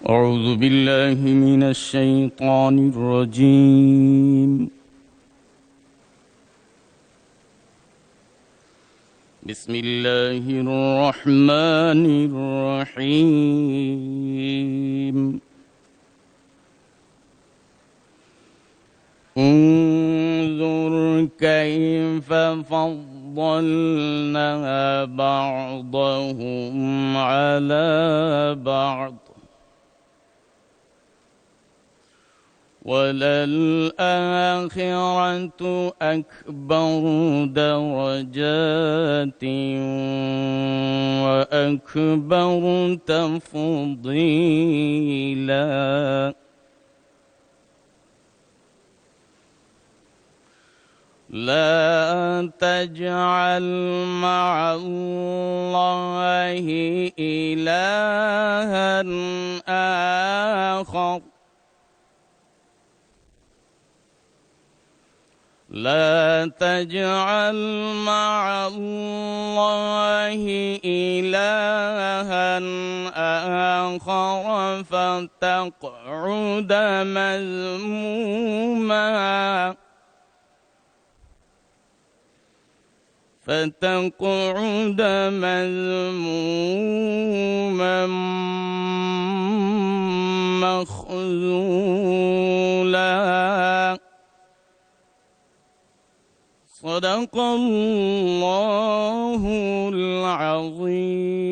أعوذ بالله من الشيطان الرجيم. بسم الله الرحمن الرحيم. انظر كيف فضلنا بعضهم على بعض وللآخرة أكبر درجات وأكبر تفضيلا. لا تجعل مع الله إلها آخر لا تجعل مع الله إلها آخر فتقعد مذموما مخذولا. صدق الله العظيم.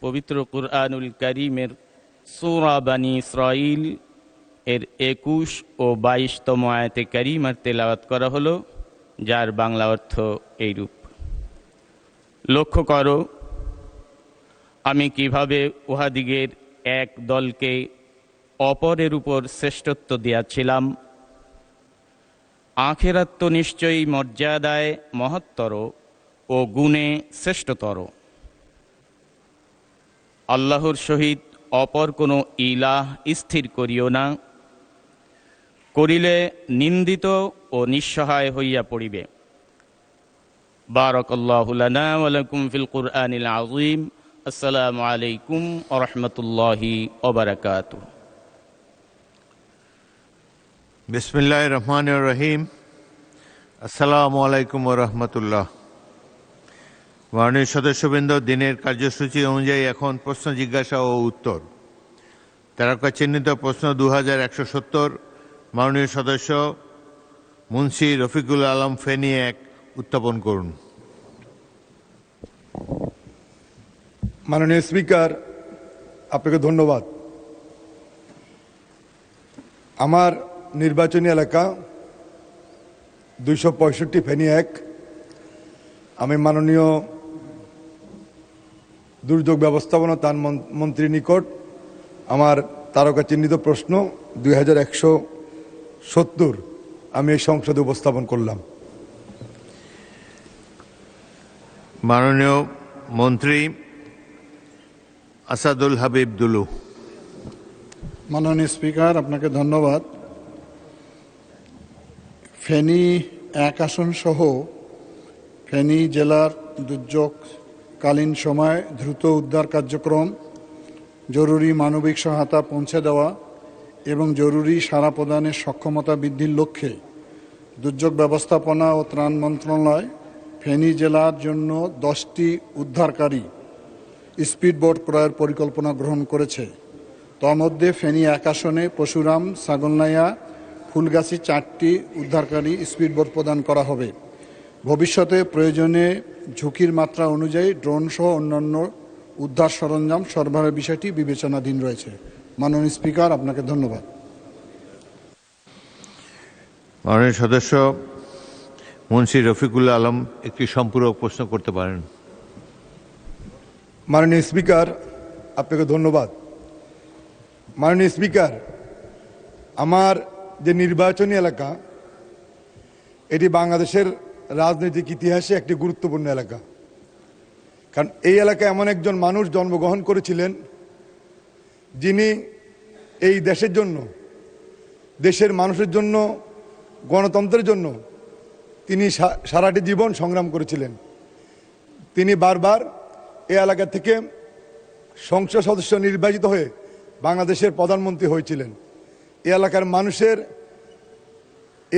পবিত্র কুরআনুল কারীমের সূরা বনী ইসরাঈল এর 21 ও 22তম আয়াতে কারীমার তেলাওয়াত করা হলো, যার বাংলা অর্থ এইরূপ: লক্ষ্য করো, আমি কিভাবে উহাদিগের এক দলকে অপরের উপর শ্রেষ্ঠত্ব দিয়াছিলাম। আখিরাত তো নিশ্চয়ই মর্যাদায় মহত্তর ও গুণে শ্রেষ্ঠতর। আল্লাহর সহিত অপর কোনো ইলাহ স্থির করিও না, করিলে নিন্দিত ও নিঃসহায় হইয়া পড়িবে। বারাকাল্লাহু লানা ওয়া লাকুম ফিল কুরআনিল আযীম। আসসালামু আলাইকুম ওয়া রাহমাতুল্লাহি ওয়া বারাকাতুহু। বিসমিল্লাহির রহমানির রহিম। আসসালামু আলাইকুম ওয়া রাহমাতুল্লাহ। মাননীয় সদস্যবৃন্দ, দিনের কার্যসূচি অনুযায়ী এখন প্রশ্ন জিজ্ঞাসা ও উত্তর। তারকা চিহ্নিত প্রশ্ন 2170, মাননীয় সদস্য মুন্সি রফিকুল আলম ফেনী 1 উত্থাপন করুন। মাননীয় স্পিকার, আপনাকে ধন্যবাদ। আমার নির্বাচনী এলাকা 265 ফেনী 1। আমি মাননীয় দুর্যোগ ব্যবস্থাপনা ত্রাণ মন্ত্রীর নিকট আমার তারকা চিহ্নিত প্রশ্ন 2170 আমি এই সংসদে উপস্থাপন করলাম। মাননীয় মন্ত্রী আসাদুল হাবিব দুলু। মাননীয় স্পিকার, আপনাকে ধন্যবাদ। ফেনী 1 আসন সহ ফেনী জেলার দুর্যোগকালীন সময় দ্রুত উদ্ধার কার্যক্রম, জরুরি মানবিক সহায়তা পৌঁছে দেওয়া এবং জরুরি সাড়া প্রদানের সক্ষমতা বৃদ্ধির লক্ষ্যে দুর্যোগ ব্যবস্থাপনা ও ত্রাণ মন্ত্রণালয় ফেনী জেলার জন্য 10টি উদ্ধারকারী স্পিডবোট ক্রয়ের পরিকল্পনা গ্রহণ করেছে। তন্মধ্যে ফেনী 1 আসনে পশুরাম, ছাগলনাইয়া, ফুলগাছি 4টি উদ্ধারকারী স্পিডবোট প্রদান করা হবে। ভবিষ্যতে প্রয়োজনে ঝুঁকির মাত্রা অনুযায়ী ড্রোন সহ অন্যান্য উদ্ধার সরঞ্জাম সরবরাহের বিষয়টি বিবেচনাধীন রয়েছে। মাননীয় স্পিকার, আপনাকে ধন্যবাদ। মাননীয় সদস্য মুন্সি রফিকুল আলম একটি সম্পূরক প্রশ্ন করতে পারেন। মাননীয় স্পিকার, আপনাকে ধন্যবাদ। মাননীয় স্পিকার, আমার যে নির্বাচনী এলাকা, এটি বাংলাদেশের রাজনৈতিক ইতিহাসে একটি গুরুত্বপূর্ণ এলাকা। কারণ এই এলাকায় এমন একজন মানুষ জন্মগ্রহণ করেছিলেন যিনি এই দেশের জন্য, দেশের মানুষের জন্য, গণতন্ত্রের জন্য তিনি সারাটি জীবন সংগ্রাম করেছিলেন। তিনি বারবার এই এলাকা থেকে সংসদ সদস্য নির্বাচিত হয়ে বাংলাদেশের প্রধানমন্ত্রী হয়েছিলেন। এই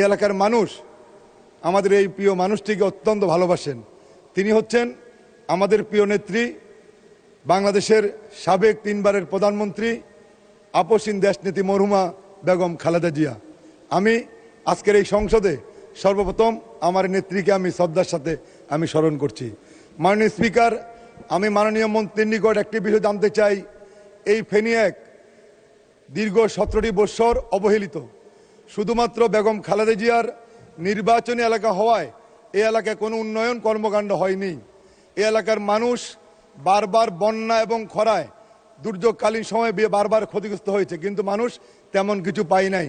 এলাকার মানুষ আমাদের এই প্রিয় মানুষটিকে অত্যন্ত ভালোবাসেন। তিনি হচ্ছেন আমাদের প্রিয় নেত্রী, বাংলাদেশের সাবেক 3 বারের প্রধানমন্ত্রী, আপসীন দেশনেত্রী মরহুমা বেগম খালেদা জিয়া। আমি আজকের এই সংসদে সর্বপ্রথম আমার নেত্রীকে আমি শ্রদ্ধার সাথে আমি স্মরণ করছি। মাননীয় স্পিকার, আমি মাননীয় মন্ত্রীর নিকট একটি বিষয় জানতে চাই। এই ফেনী এক দীর্ঘ 17টি বৎসর অবহেলিত। শুধুমাত্র বেগম খালেদা জিয়ার নির্বাচনী এলাকা হওয়ায় এই এলাকায় কোনো উন্নয়ন কর্মকাণ্ড হয়নি। এই এলাকার মানুষ বারবার বন্যা এবং খরায় দুর্যোগকালীন সময়ে বারবার ক্ষতিগ্রস্ত হয়েছে, কিন্তু মানুষ তেমন কিছু পায় নাই।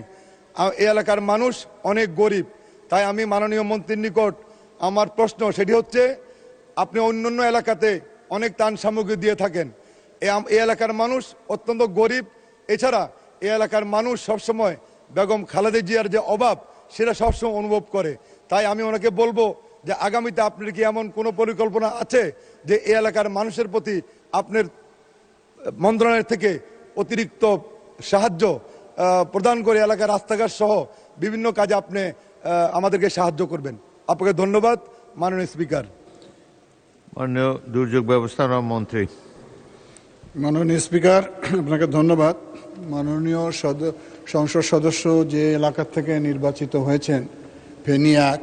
এই এলাকার মানুষ অনেক গরিব। তাই আমি মাননীয় মন্ত্রীর নিকট আমার প্রশ্ন সেটি হচ্ছে, আপনি অন্যান্য এলাকাতে অনেক ত্রাণ সামগ্রী দিয়ে থাকেন, এই এলাকার মানুষ অত্যন্ত গরিব। এছাড়া এই এলাকার মানুষ সবসময় বেগম খালেদা জিয়ার যে অভাব সেটা সবসময় অনুভব করে। তাই আমি ওনাকে বলবো যে আগামীতে আপনার কি এমন কোনো পরিকল্পনা আছে যে এই এলাকার মানুষের প্রতি আপনার মন্ত্রণালয় থেকে অতিরিক্ত সাহায্য প্রদান করে এলাকার রাস্তাঘাট সহ বিভিন্ন কাজে আপনি আমাদেরকে সাহায্য করবেন। আপনাকে ধন্যবাদ মাননীয় স্পিকার। মাননীয় দুর্যোগ ব্যবস্থাপনা মন্ত্রী। মাননীয় স্পিকার, আপনাকে ধন্যবাদ। মাননীয় সংসদ সদস্য যে এলাকা থেকে নির্বাচিত হয়েছেন ফেনী এক,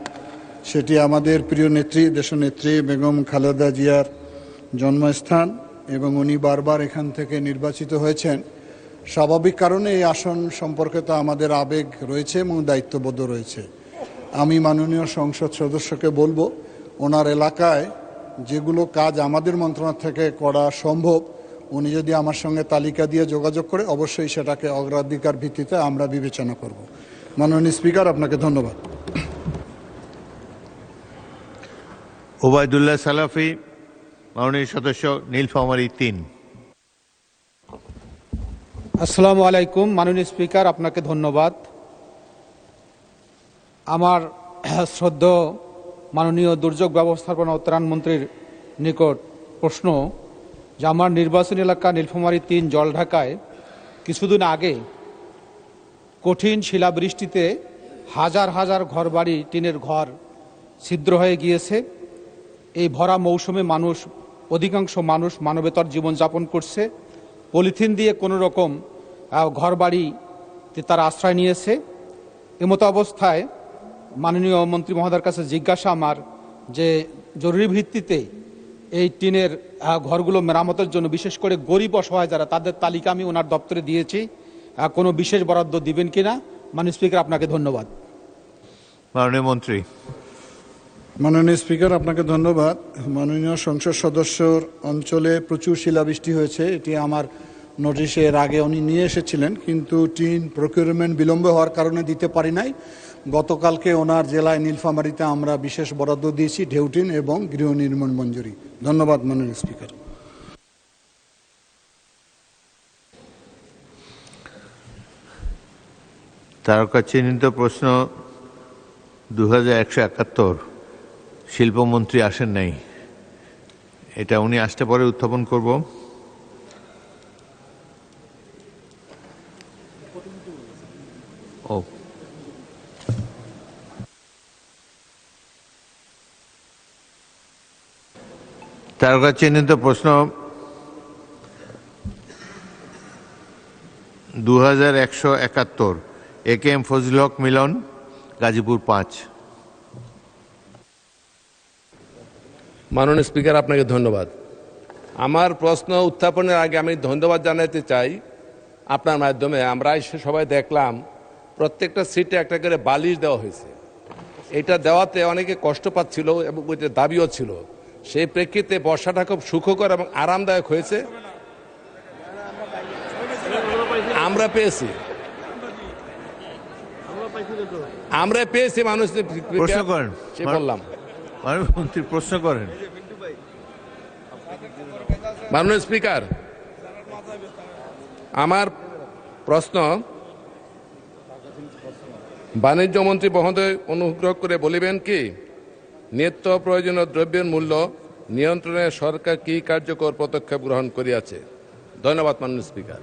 সেটি আমাদের প্রিয় নেত্রী, দেশনেত্রী বেগম খালেদা জিয়ার জন্মস্থান এবং উনি বারবার এখান থেকে নির্বাচিত হয়েছেন। স্বাভাবিক কারণে এই আসন সম্পর্কে তো আমাদের আবেগ রয়েছে এবং দায়িত্ববোধ রয়েছে। আমি মাননীয় সংসদ সদস্যকে বলবো, ওনার এলাকায় যেগুলো কাজ আমাদের মন্ত্রণালয় থেকে করা সম্ভব, উনি যদি আমার সঙ্গে তালিকা দিয়ে যোগাযোগ করে অবশ্যই সেটাকে অগ্রাধিকার ভিত্তিতে আমরা বিবেচনা করব। মাননীয় স্পিকার, আপনাকে ধন্যবাদ। ওবায়দুল্লাহ সালাফি, মাননীয় সদস্য নীলফামারী 3। আসসালামু আলাইকুম। মাননীয় স্পিকার, আপনাকে ধন্যবাদ। আমার শ্রদ্ধেয় মাননীয় দুর্যোগ ব্যবস্থাপনা ও ত্রাণ মন্ত্রীর নিকট প্রশ্ন যে আমার নির্বাচনী এলাকা নীলফামারী 3 জলঢাকায় কিছুদিন আগে কঠিন শিলাবৃষ্টিতে হাজার হাজার ঘরবাড়ি, টিনের ঘর ছিদ্র হয়ে গিয়েছে। এই ভরা মৌসুমে অধিকাংশ মানুষ মানবেতর জীবনযাপন করছে। পলিথিন দিয়ে কোনো রকম ঘরবাড়িতে তারা আশ্রয় নিয়েছে। এমতো অবস্থায় মাননীয় মন্ত্রী মহোদয়ের কাছে জিজ্ঞাসা আমার যে জরুরি ভিত্তিতে এই টিনের ঘরগুলো মেরামতের জন্য, বিশেষ করে গরিব অসহায় যারা, তাদের তালিকা আমি ওনার দপ্তরে দিয়েছি, কোনো বিশেষ বরাদ্দ দিবেন কিনা। মাননীয় স্পিকার, আপনাকে ধন্যবাদ। মাননীয় মন্ত্রী। মাননীয় স্পিকার, আপনাকে ধন্যবাদ। মাননীয় সংসদ সদস্যর অঞ্চলে প্রচুর শিলাবৃষ্টি হয়েছে, এটি আমার নোটিশে এর আগে উনি নিয়ে এসেছিলেন, কিন্তু টিন প্রকিউরমেন্ট বিলম্ব হওয়ার কারণে দিতে পারি নাই। গতকালকে ওনার জেলায় নীলফামারীতে আমরা বিশেষ বরাদ্দ দিয়েছি ঢেউটিন এবং গৃহ নির্মাণ মঞ্জুরি। ধন্যবাদ মাননীয় স্পিকার। তারকা চিহ্নিত প্রশ্ন 2171, শিল্পমন্ত্রী আসেন নাই, এটা উনি আসতে পরে উত্থাপন করব। ও তারকা চিহ্নিত প্রশ্ন 2171, AKM ফজলুল হক মিলন, গাজীপুর 5। মাননীয় স্পিকার, আপনাকে ধন্যবাদ। আমার প্রশ্ন উত্থাপনের আগে আমি ধন্যবাদ জানাতে চাই আপনার মাধ্যমে। আমরা এসে সবাই দেখলাম প্রত্যেকটা সিটে একটা করে বালিশ দেওয়া হয়েছে। এটা দেওয়াতে অনেকে কষ্ট পাচ্ছিল এবং ওইটা দাবিও ছিল। সেই প্রেক্ষিতে বর্ষাটা খুব সুখকর এবং আরামদায়ক হয়েছে। আমরা পেয়েছি মানুষ। প্রশ্ন করেন, সে বললাম মন্ত্রী প্রশ্ন করেন। মাননীয় স্পিকার, আমার প্রশ্ন বাণিজ্য মন্ত্রী মহোদয় অনুগ্রহ করে বলিবেন কি নিত্য প্রয়োজনীয় দ্রব্যের মূল্য নিয়ন্ত্রণে সরকার কি কার্যকর পদক্ষেপ গ্রহণ করিয়াছে? ধন্যবাদ মাননীয় স্পিকার।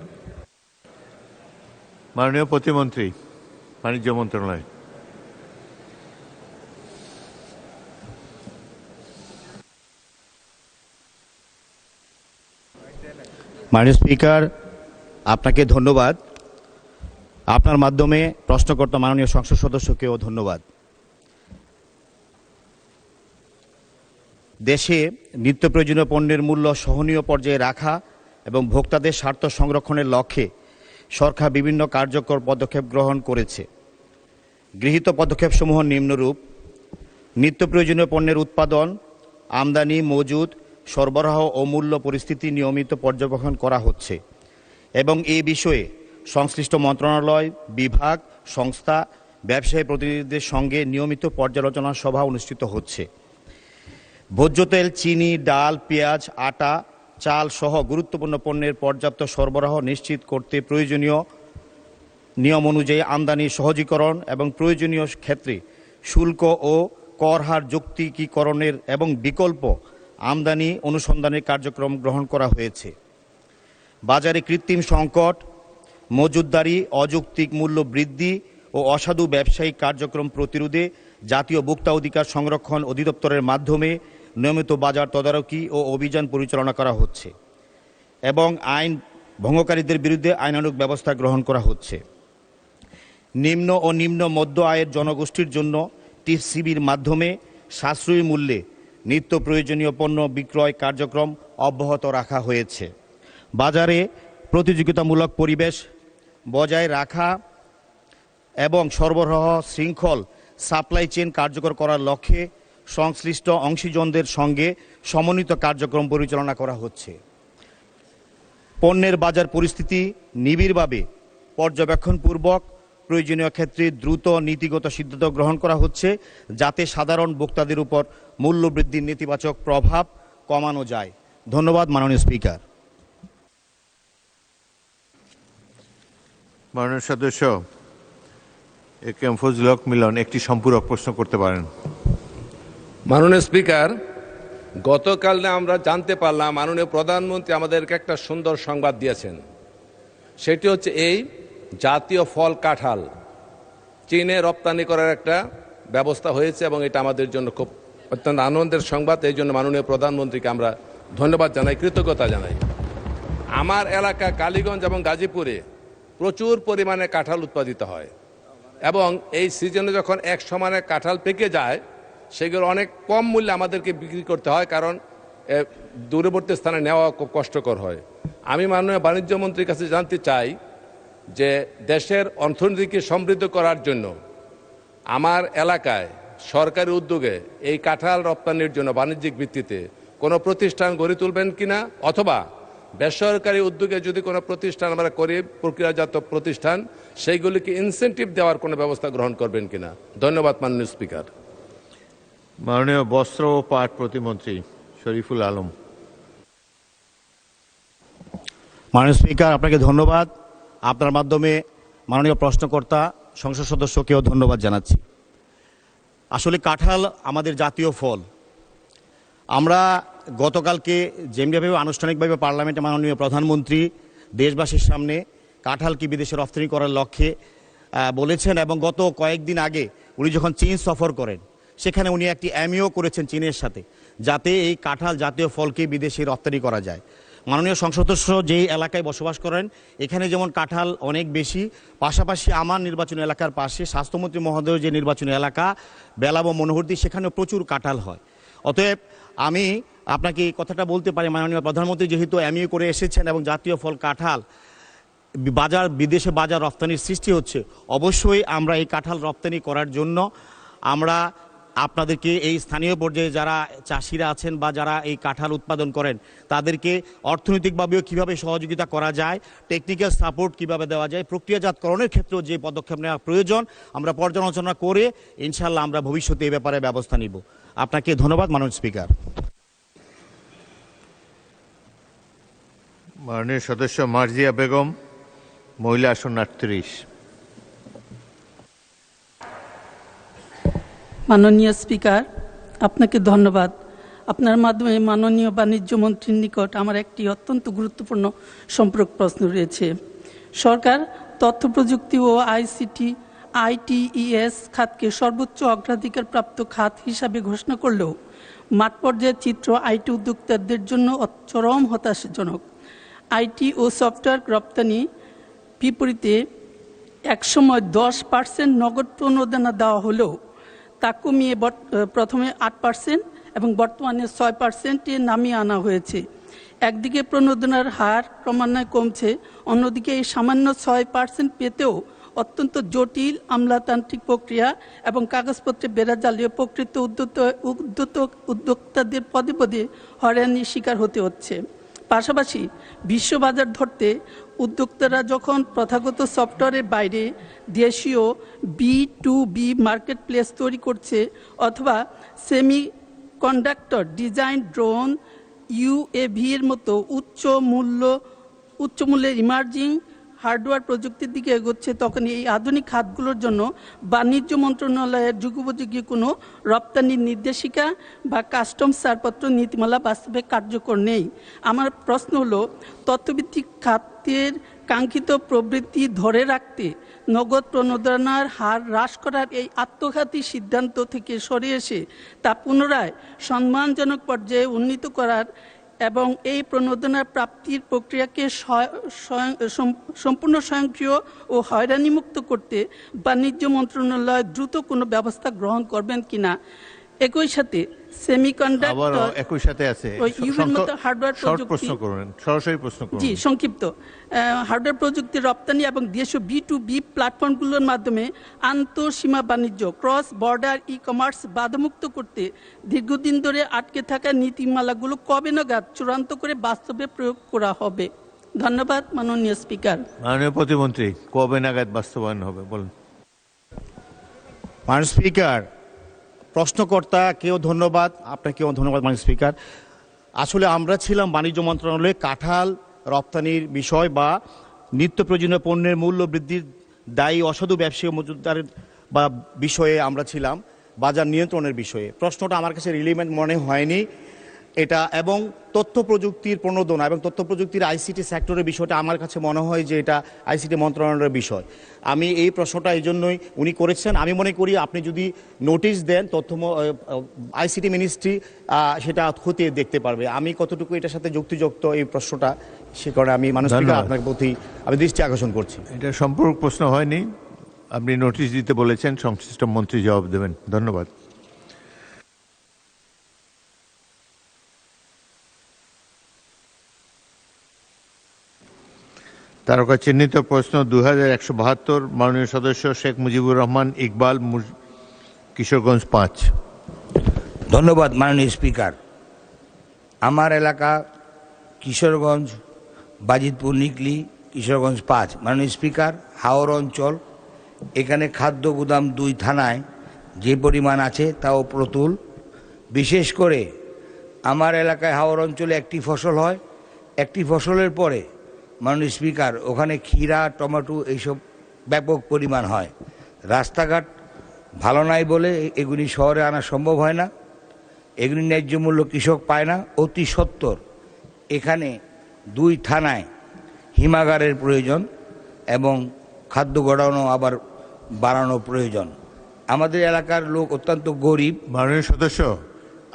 মাননীয় প্রতিমন্ত্রী, বাণিজ্য মন্ত্রণালয়। মাননীয় স্পিকার, আপনাকে ধন্যবাদ। আপনার মাধ্যমে প্রশ্নকর্তা মাননীয় সংসদ সদস্যকেও ধন্যবাদ। দেশে নিত্য প্রয়োজনীয় পণ্যের মূল্য সহনীয় পর্যায়ে রাখা এবং ভোক্তাদের স্বার্থ সংরক্ষণের লক্ষ্যে সরকার বিভিন্ন কার্যকর পদক্ষেপ গ্রহণ করেছে। গৃহীত পদক্ষেপসমূহ নিম্নরূপ: নিত্য প্রয়োজনীয় পণ্যের উৎপাদন, আমদানি, মজুদ, সরবরাহ ও মূল্য পরিস্থিতি নিয়মিত পর্যবেক্ষণ করা হচ্ছে এবং এই বিষয়ে সংশ্লিষ্ট মন্ত্রণালয়, বিভাগ, সংস্থা, ব্যবসায়ী প্রতিনিধিদের সঙ্গে নিয়মিত পর্যালোচনা সভা অনুষ্ঠিত হচ্ছে। ভোজ্য তেল, চিনি, ডাল, পেঁয়াজ, আটা, চাল সহ গুরুত্বপূর্ণ পণ্যের পর্যাপ্ত সরবরাহ নিশ্চিত করতে প্রয়োজনীয় নিয়ম অনুযায়ী আমদানি সহজীকরণ এবং প্রয়োজনীয় ক্ষেত্রে শুল্ক ও কর হার যৌক্তিকীকরণের এবং বিকল্প আমদানি অনুসন্ধানের কার্যক্রম গ্রহণ করা হয়েছে। বাজারে কৃত্রিম সংকট, মজুতদারি, অযৌক্তিক মূল্য বৃদ্ধি ও অসাধু ব্যবসায়িক কার্যক্রম প্রতিরোধে জাতীয় ভোক্তা অধিকার সংরক্ষণ অধিদপ্তরের মাধ্যমে নিয়মিত বাজার তদারকি ও অভিযান পরিচালনা করা হচ্ছে এবং আইন ভঙ্গকারীদের বিরুদ্ধে আইনানুগ ব্যবস্থা গ্রহণ করা হচ্ছে। নিম্ন ও নিম্ন মধ্য আয়ের জনগোষ্ঠীর জন্য টিসিবির মাধ্যমে সাশ্রয়ী মূল্যে নিত্য প্রয়োজনীয় পণ্য বিক্রয় কার্যক্রম অব্যাহত রাখা হয়েছে। বাজারে প্রতিযোগিতামূলক পরিবেশ বজায় রাখা এবং সরবরাহ শৃঙ্খল সাপ্লাই চেইন কার্যকর করার লক্ষ্যে সংশ্লিষ্ট অংশীজনদের সঙ্গে সমন্বিত কার্যক্রম পরিচালনা করা হচ্ছে। পণ্যের বাজার পরিস্থিতি নিবিড়ভাবে পর্যবেক্ষণপূর্বক প্রয়োজনীয় ক্ষেত্রে দ্রুত নীতিগত সিদ্ধান্ত গ্রহণ করা হচ্ছে যাতে সাধারণ ভোক্তাদের উপর মূল্যবৃদ্ধির নেতিবাচক প্রভাব কমানো যায়। ধন্যবাদ মাননীয় স্পিকার। মাননীয় সদস্য এ কে এম ফজলুল হক মিলন একটি সম্পূরক প্রশ্ন করতে পারেন। মাননীয় স্পিকার, গতকাল আমরা জানতে পারলাম মাননীয় প্রধানমন্ত্রী আমাদেরকে একটা সুন্দর সংবাদ দিয়েছেন। সেটি হচ্ছে এই জাতীয় ফল কাঁঠাল চীনে রপ্তানি করার একটা ব্যবস্থা হয়েছে এবং এটা আমাদের জন্য খুব অত্যন্ত আনন্দের সংবাদ। এই জন্য মাননীয় প্রধানমন্ত্রীকে আমরা ধন্যবাদ জানাই, কৃতজ্ঞতা জানাই। আমার এলাকা কালীগঞ্জ এবং গাজীপুরে প্রচুর পরিমাণে কাঁঠাল উৎপাদিত হয় এবং এই সিজনে যখন এক সমানে কাঁঠাল পেকে যায় সেগুলো অনেক কম মূল্যে আমাদেরকে বিক্রি করতে হয়, কারণ দূরবর্তী স্থানে নেওয়া খুব কষ্টকর হয়। আমি মাননীয় বাণিজ্য মন্ত্রীর কাছে জানতে চাই যে দেশের অর্থনীতিকে সমৃদ্ধ করার জন্য আমার এলাকায় সরকারি উদ্যোগে এই কাঁঠাল রপ্তানির জন্য বাণিজ্যিক ভিত্তিতে কোনো প্রতিষ্ঠান গড়ে তুলবেন কিনা, অথবা বেসরকারি উদ্যোগে যদি কোনো প্রতিষ্ঠান আমরা করি, প্রক্রিয়াজাত প্রতিষ্ঠান, সেইগুলিকে ইনসেন্টিভ দেওয়ার কোনো ব্যবস্থা গ্রহণ করবেন কিনা। ধন্যবাদ মাননীয় স্পিকার। মাননীয় বস্ত্র ও পাট প্রতিমন্ত্রী শরীফুল আলম। মাননীয় স্পিকার, আপনাকে ধন্যবাদ। আপনার মাধ্যমে মাননীয় প্রশ্নকর্তা সংসদ সদস্যকেও ধন্যবাদ জানাচ্ছি। আসলে কাঁঠাল আমাদের জাতীয় ফল। আমরা গতকালকে যেমনিভাবে আনুষ্ঠানিকভাবে পার্লামেন্টে মাননীয় প্রধানমন্ত্রী দেশবাসীর সামনে কাঁঠালকে বিদেশে রপ্তানি করার লক্ষ্যে বলেছেন এবং গত কয়েকদিন আগে উনি যখন চীন সফর করেন সেখানে উনি একটি এমইও করেছেন চীনের সাথে, যাতে এই কাঁঠাল জাতীয় ফলকে বিদেশে রপ্তানি করা যায়। মাননীয় সংসদ সদস্য যেই এলাকায় বসবাস করেন এখানে যেমন কাঁঠাল অনেক বেশি, পাশাপাশি আমার নির্বাচনী এলাকার পাশে স্বাস্থ্যমন্ত্রী মহোদয়ের যে নির্বাচনী এলাকা বেলাব মনোহরদী, সেখানেও প্রচুর কাঁঠাল হয়। অতএব আমি আপনাকে এই কথাটা বলতে পারি, মাননীয় প্রধানমন্ত্রী যেহেতু এমইও করে এসেছেন এবং জাতীয় ফল কাঁঠাল বিদেশে বাজার রপ্তানির সৃষ্টি হচ্ছে, অবশ্যই আমরা এই কাঁঠাল রপ্তানি করার জন্য আমরা আপনাদেরকে এই স্থানীয় পর্যায়ে যারা চাষিরা আছেন বা যারা এই কাঁঠাল উৎপাদন করেন তাদেরকে অর্থনৈতিকভাবেও কীভাবে সহযোগিতা করা যায়, টেকনিক্যাল সাপোর্ট কীভাবে দেওয়া যায়, প্রক্রিয়াজাতকরণের ক্ষেত্রেও যে পদক্ষেপ নেওয়া প্রয়োজন আমরা পর্যালোচনা করে ইনশাল্লাহ আমরা ভবিষ্যতে এই ব্যাপারে ব্যবস্থা নিব। আপনাকে ধন্যবাদ মাননীয় স্পিকার। মাননীয় সদস্য মার্জিয়া বেগম, মহিলা আসন 38। মাননীয় স্পিকার, আপনাকে ধন্যবাদ। আপনার মাধ্যমে মাননীয় বাণিজ্য মন্ত্রীর নিকট আমার একটি অত্যন্ত গুরুত্বপূর্ণ সম্পর্ক প্রশ্ন রয়েছে। সরকার তথ্য প্রযুক্তি ও ITES খাতকে সর্বোচ্চ অগ্রাধিকার প্রাপ্ত খাত হিসাবে ঘোষণা করলেও মাঠ পর্যায়ের চিত্র আইটি উদ্যোক্তাদের জন্য চরম হতাশাজনক। আইটি ও সফটওয়্যার রপ্তানি বিপরীতে একসময় 10% নগদ প্রণোদনা দেওয়া হলেও তা কমিয়ে প্রথমে 8% এবং বর্তমানে 6%-এ নামিয়ে আনা হয়েছে। একদিকে প্রণোদনার হার ক্রমান্বয়ে কমছে, অন্যদিকে এই সামান্য 6% পেতেও অত্যন্ত জটিল আমলাতান্ত্রিক প্রক্রিয়া এবং কাগজপত্রে বেড়াজালীয় প্রকৃত উদ্যোক্তাদের পদে পদে হয়রানির শিকার হতে হচ্ছে। পাশাপাশি বিশ্ববাজার ধরতে উদ্যোক্তারা যখন প্রথাগত সফটওয়্যারের বাইরে দেশীয় B2B মার্কেট প্লেস তৈরি করছে অথবা semi conductor, design, drone, UAV এর মতো উচ্চ মূল্যের ইমার্জিং হার্ডওয়্যার প্রযুক্তির দিকে এগোচ্ছে, তখন এই আধুনিক খাতগুলোর জন্য বাণিজ্য মন্ত্রণালয়ের যুগোপযোগী কোনো রপ্তানির নির্দেশিকা বা কাস্টমস ছাড়পত্র নীতিমালা বাস্তবে কার্যকর নেই। আমার প্রশ্ন হলো, তথ্যভিত্তিক খাতের কাঙ্ক্ষিত প্রবৃত্তি ধরে রাখতে নগদ প্রণোদনার হার হ্রাস করার এই আত্মঘাতী সিদ্ধান্ত থেকে সরে এসে তা পুনরায় সম্মানজনক পর্যায়ে উন্নীত করার এবং এই প্রণোদনার প্রাপ্তির প্রক্রিয়াকে সম্পূর্ণ স্বয়ংক্রিয় ও হয়রানিমুক্ত করতে বাণিজ্য মন্ত্রণালয় দ্রুত কোনো ব্যবস্থা গ্রহণ করবেন কিনা। একই সাথে সেমিকন্ডাক্টর একই সাথে আছে হার্ডওয়্যার প্রযুক্তি, সরাসরি প্রশ্ন করুন। জি, সংক্ষিপ্ত। হার্ডওয়্যার প্রযুক্তি রপ্তানি এবং দেশীয় B2B প্ল্যাটফর্মগুলোর মাধ্যমে আন্তঃসীমা বাণিজ্য, ক্রস বর্ডার কমার্স বাধামুক্ত করতে দীর্ঘদিন ধরে আটকে থাকা নীতিমালাগুলো কবে নাগাদ চূড়ান্ত করে বাস্তবে প্রয়োগ করা হবে? ধন্যবাদ মাননীয় স্পিকার। মাননীয় প্রতিমন্ত্রী, কবে নাগাদ বাস্তবায়ন হবে বলুন। মাননীয় স্পিকার, প্রশ্নকর্তাকেও ধন্যবাদ, আপনাকেও ধন্যবাদ মাননীয় স্পিকার। আসলে আমরা ছিলাম বাণিজ্য মন্ত্রণালয়ে কাঁঠাল রপ্তানির বিষয় বা নিত্য প্রয়োজনীয় পণ্যের মূল্য বৃদ্ধির দায়ী অসাধু ব্যবসায়ী মজুতদার বা বিষয়ে আমরা ছিলাম বাজার নিয়ন্ত্রণের বিষয়ে। প্রশ্নটা আমার কাছে রিলিভেন্ট মনে হয়নি এটা, এবং তথ্য প্রযুক্তির প্রণোদনা এবং তথ্য প্রযুক্তির ICT সেক্টরের বিষয়টা আমার কাছে মনে হয় যে এটা ICT মন্ত্রণালয়ের বিষয়। আমি এই প্রশ্নটা এই জন্যই উনি করেছেন। আমি মনে করি আপনি যদি নোটিশ দেন ICT মিনিস্ট্রি সেটা খতিয়ে দেখতে পারবে। আমি কতটুকু এটার সাথে যুক্তিযুক্ত এই প্রশ্নটা, সে কারণে আমি মাননীয় স্পিকার আপনার প্রতি আমি দৃষ্টি আকর্ষণ করছি। এটা সম্পূর্ণ প্রশ্ন হয়নি, আপনি নোটিশ দিতে বলেছেন, সংশ্লিষ্ট মন্ত্রী জবাব দেবেন। ধন্যবাদ। তারকা চিহ্নিত প্রশ্ন 2172, মাননীয় সদস্য শেখ মুজিবুর রহমান ইকবাল, কিশোরগঞ্জ 5। ধন্যবাদ মাননীয় স্পিকার। আমার এলাকা কিশোরগঞ্জ, বাজিতপুর নিকলি, কিশোরগঞ্জ 5। মাননীয় স্পিকার, হাওর অঞ্চল, এখানে খাদ্য গুদাম 2 থানায় যে পরিমাণ আছে তাও প্রতুল। বিশেষ করে আমার এলাকায় হাওর অঞ্চলে একটি ফসল হয়, একটি ফসলের পরে মাননীয় স্পিকার ওখানে ক্ষীরা, টমেটো এইসব ব্যাপক পরিমাণ হয়। রাস্তাঘাট ভালো নাই বলে এগুলি শহরে আনা সম্ভব হয় না, এগুলি ন্যায্য মূল্য কৃষক পায় না। অতি সত্বর এখানে 2 থানায় হিমাগারের প্রয়োজন এবং খাদ্য গোডাউনও আবার বাড়ানো প্রয়োজন। আমাদের এলাকার লোক অত্যন্ত গরিব। মাননীয় সদস্য,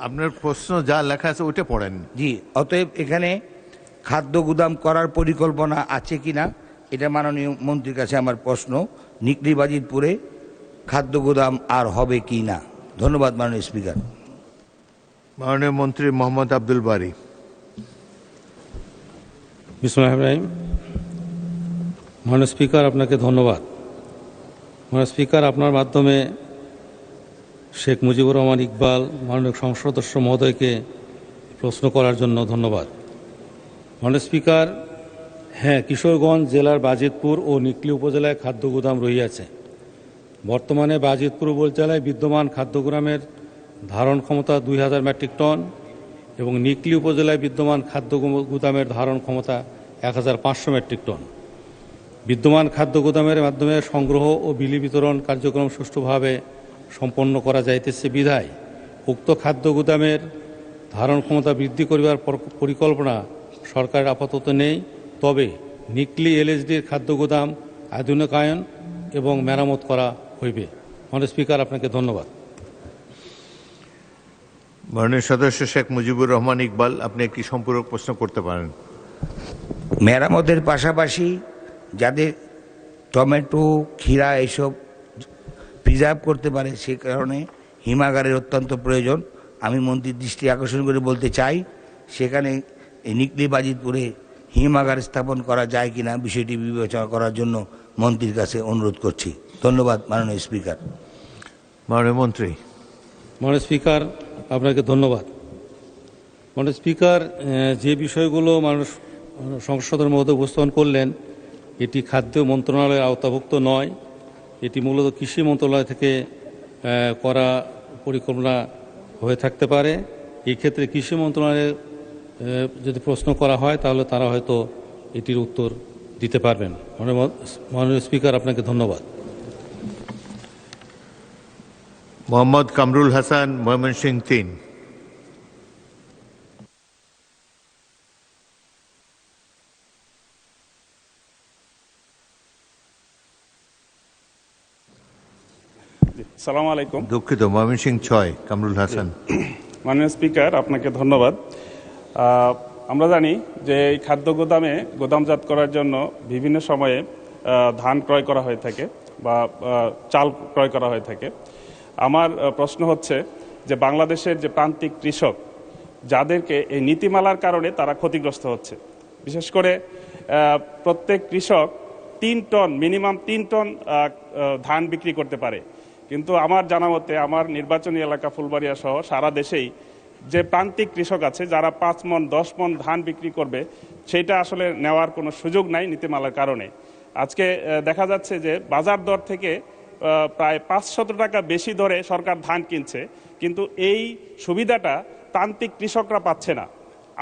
আপনার প্রশ্ন যা লেখা আছে ওইটা পড়েন। জি, অতএব এখানে খাদ্য গুদাম করার পরিকল্পনা আছে কিনা এটা মাননীয় মন্ত্রীর কাছে আমার প্রশ্ন। নিকলি বাজিতপুরে খাদ্য গুদাম আর হবে কি না? ধন্যবাদ মাননীয় স্পিকার। মাননীয় মন্ত্রী মোহাম্মদ আব্দুল বারী। বিসমিল্লাহির রহমানির রহিম। মাননীয় স্পিকার, আপনাকে ধন্যবাদ। মাননীয় স্পিকার, আপনার মাধ্যমে শেখ মুজিবুর রহমান ইকবাল মাননীয় সংসদ সদস্য মহোদয়কে প্রশ্ন করার জন্য ধন্যবাদ। মাননীয় স্পিকার, হ্যাঁ, কিশোরগঞ্জ জেলার বাজিতপুর ও নিকলি উপজেলায় খাদ্য গুদাম রহিয়াছে। বর্তমানে বাজিতপুর উপজেলায় বিদ্যমান খাদ্য গুদামের ধারণ ক্ষমতা 2000 মেট্রিক টন এবং নিকলি উপজেলায় বিদ্যমান খাদ্য গুদামের ধারণ ক্ষমতা 1500 মেট্রিক টন। বিদ্যমান খাদ্য গুদামের মাধ্যমে সংগ্রহ ও বিলি বিতরণ কার্যক্রম সুষ্ঠুভাবে সম্পন্ন করা যাইতেছে বিধায় উক্ত খাদ্য গুদামের ধারণ ক্ষমতা বৃদ্ধি করিবার পরিকল্পনা সরকারের আপাতত নেই, তবে নিকলি এলএসডির খাদ্য গুদাম আধুনিকায়ন এবং মেরামত করা হইবে। মাননীয় স্পিকার, আপনাকে ধন্যবাদ। মাননীয় সদস্য শেখ মুজিবুর রহমান ইকবাল, আপনি একটি সম্পূরক প্রশ্ন করতে পারেন। মেরামতের পাশাপাশি যাদের টমেটো, ক্ষীরা এসব প্রিজার্ভ করতে পারে, সে কারণে হিমাগারের অত্যন্ত প্রয়োজন। আমি মন্ত্রীর দৃষ্টি আকর্ষণ করে বলতে চাই, সেখানে এই নিকলি বাজিতপুরে হিমাগার স্থাপন করা যায় কিনা বিষয়টি বিবেচনা করার জন্য মন্ত্রীর কাছে অনুরোধ করছি। ধন্যবাদ মাননীয় স্পিকার। মাননীয় মন্ত্রী। মাননীয় স্পিকার, আপনাকে ধন্যবাদ। মাননীয় স্পিকার, যে বিষয়গুলো মানুষ সংসদের মধ্যে উপস্থাপন করলেন, এটি খাদ্য মন্ত্রণালয়ের আওতাভুক্ত নয়, এটি মূলত কৃষি মন্ত্রণালয় থেকে করা পরিকল্পনা হয়ে থাকতে পারে। এই ক্ষেত্রে কৃষি মন্ত্রণালয়ের যদি প্রশ্ন করা হয় তাহলে তারা হয়তো এটির উত্তর দিতে পারবেন। মাননীয় স্পিকার, আপনাকে ধন্যবাদ। মোহাম্মদ কামরুল হাসান, ময়মনসিংহ 3। সালাম আলাইকুম। দুঃখিত, ময়মনসিংহ 6, কামরুল হাসান। মাননীয় স্পিকার, আপনাকে ধন্যবাদ। আমরা জানি যে এই খাদ্য গোদামে গোদামজাত করার জন্য বিভিন্ন সময়ে ধান ক্রয় করা হয়ে থাকে বা চাল ক্রয় করা হয়ে থাকে। আমার প্রশ্ন হচ্ছে যে বাংলাদেশের যে প্রান্তিক কৃষক, যাদেরকে এই নীতিমালার কারণে তারা ক্ষতিগ্রস্ত হচ্ছে, বিশেষ করে প্রত্যেক কৃষক 3 টন, মিনিমাম 3 টন ধান বিক্রি করতে পারে, কিন্তু আমার জানা মতে আমার নির্বাচনী এলাকা ফুলবাড়িয়া সহ সারা দেশেই যে প্রান্তিক কৃষক আছে যারা 5 মণ 10 মণ ধান বিক্রি করবে, সেটা আসলে নেওয়ার কোনো সুযোগ নাই নীতিমালার কারণে। আজকে দেখা যাচ্ছে যে বাজার দর থেকে প্রায় 500 টাকা বেশি দরে সরকার ধান কিনছে, কিন্তু এই সুবিধাটা প্রান্তিক কৃষকরা পাচ্ছে না।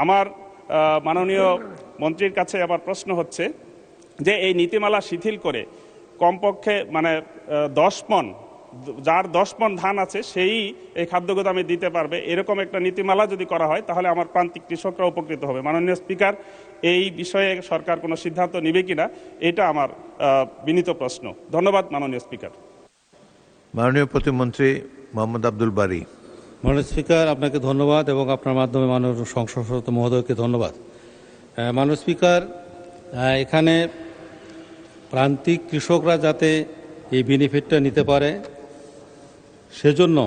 আমার মাননীয় মন্ত্রীর কাছে আমার প্রশ্ন হচ্ছে যে এই নীতিমালা শিথিল করে কমপক্ষে 10 মণ, যার 10 মণ ধান আছে সেই এই খাদ্য গোদামে দিতে পারবে, এরকম একটা নীতিমালা যদি করা হয় তাহলে আমার প্রান্তিক কৃষকরা উপকৃত হবে। মাননীয় স্পিকার, এই বিষয়ে সরকার কোনো সিদ্ধান্ত নেবে কিনা, এটা আমার বিনীত প্রশ্ন। ধন্যবাদ মাননীয় স্পিকার। মাননীয় প্রতিমন্ত্রী মোহাম্মদ আব্দুল বারী। মাননীয় স্পিকার, আপনাকে ধন্যবাদ এবং আপনার মাধ্যমে মাননীয় সংসদ সদস্য মহোদয়কে ধন্যবাদ। মাননীয় স্পিকার, এখানে প্রান্তিক কৃষকরা যাতে এই বেনিফিটটা নিতে পারে, সেজন্য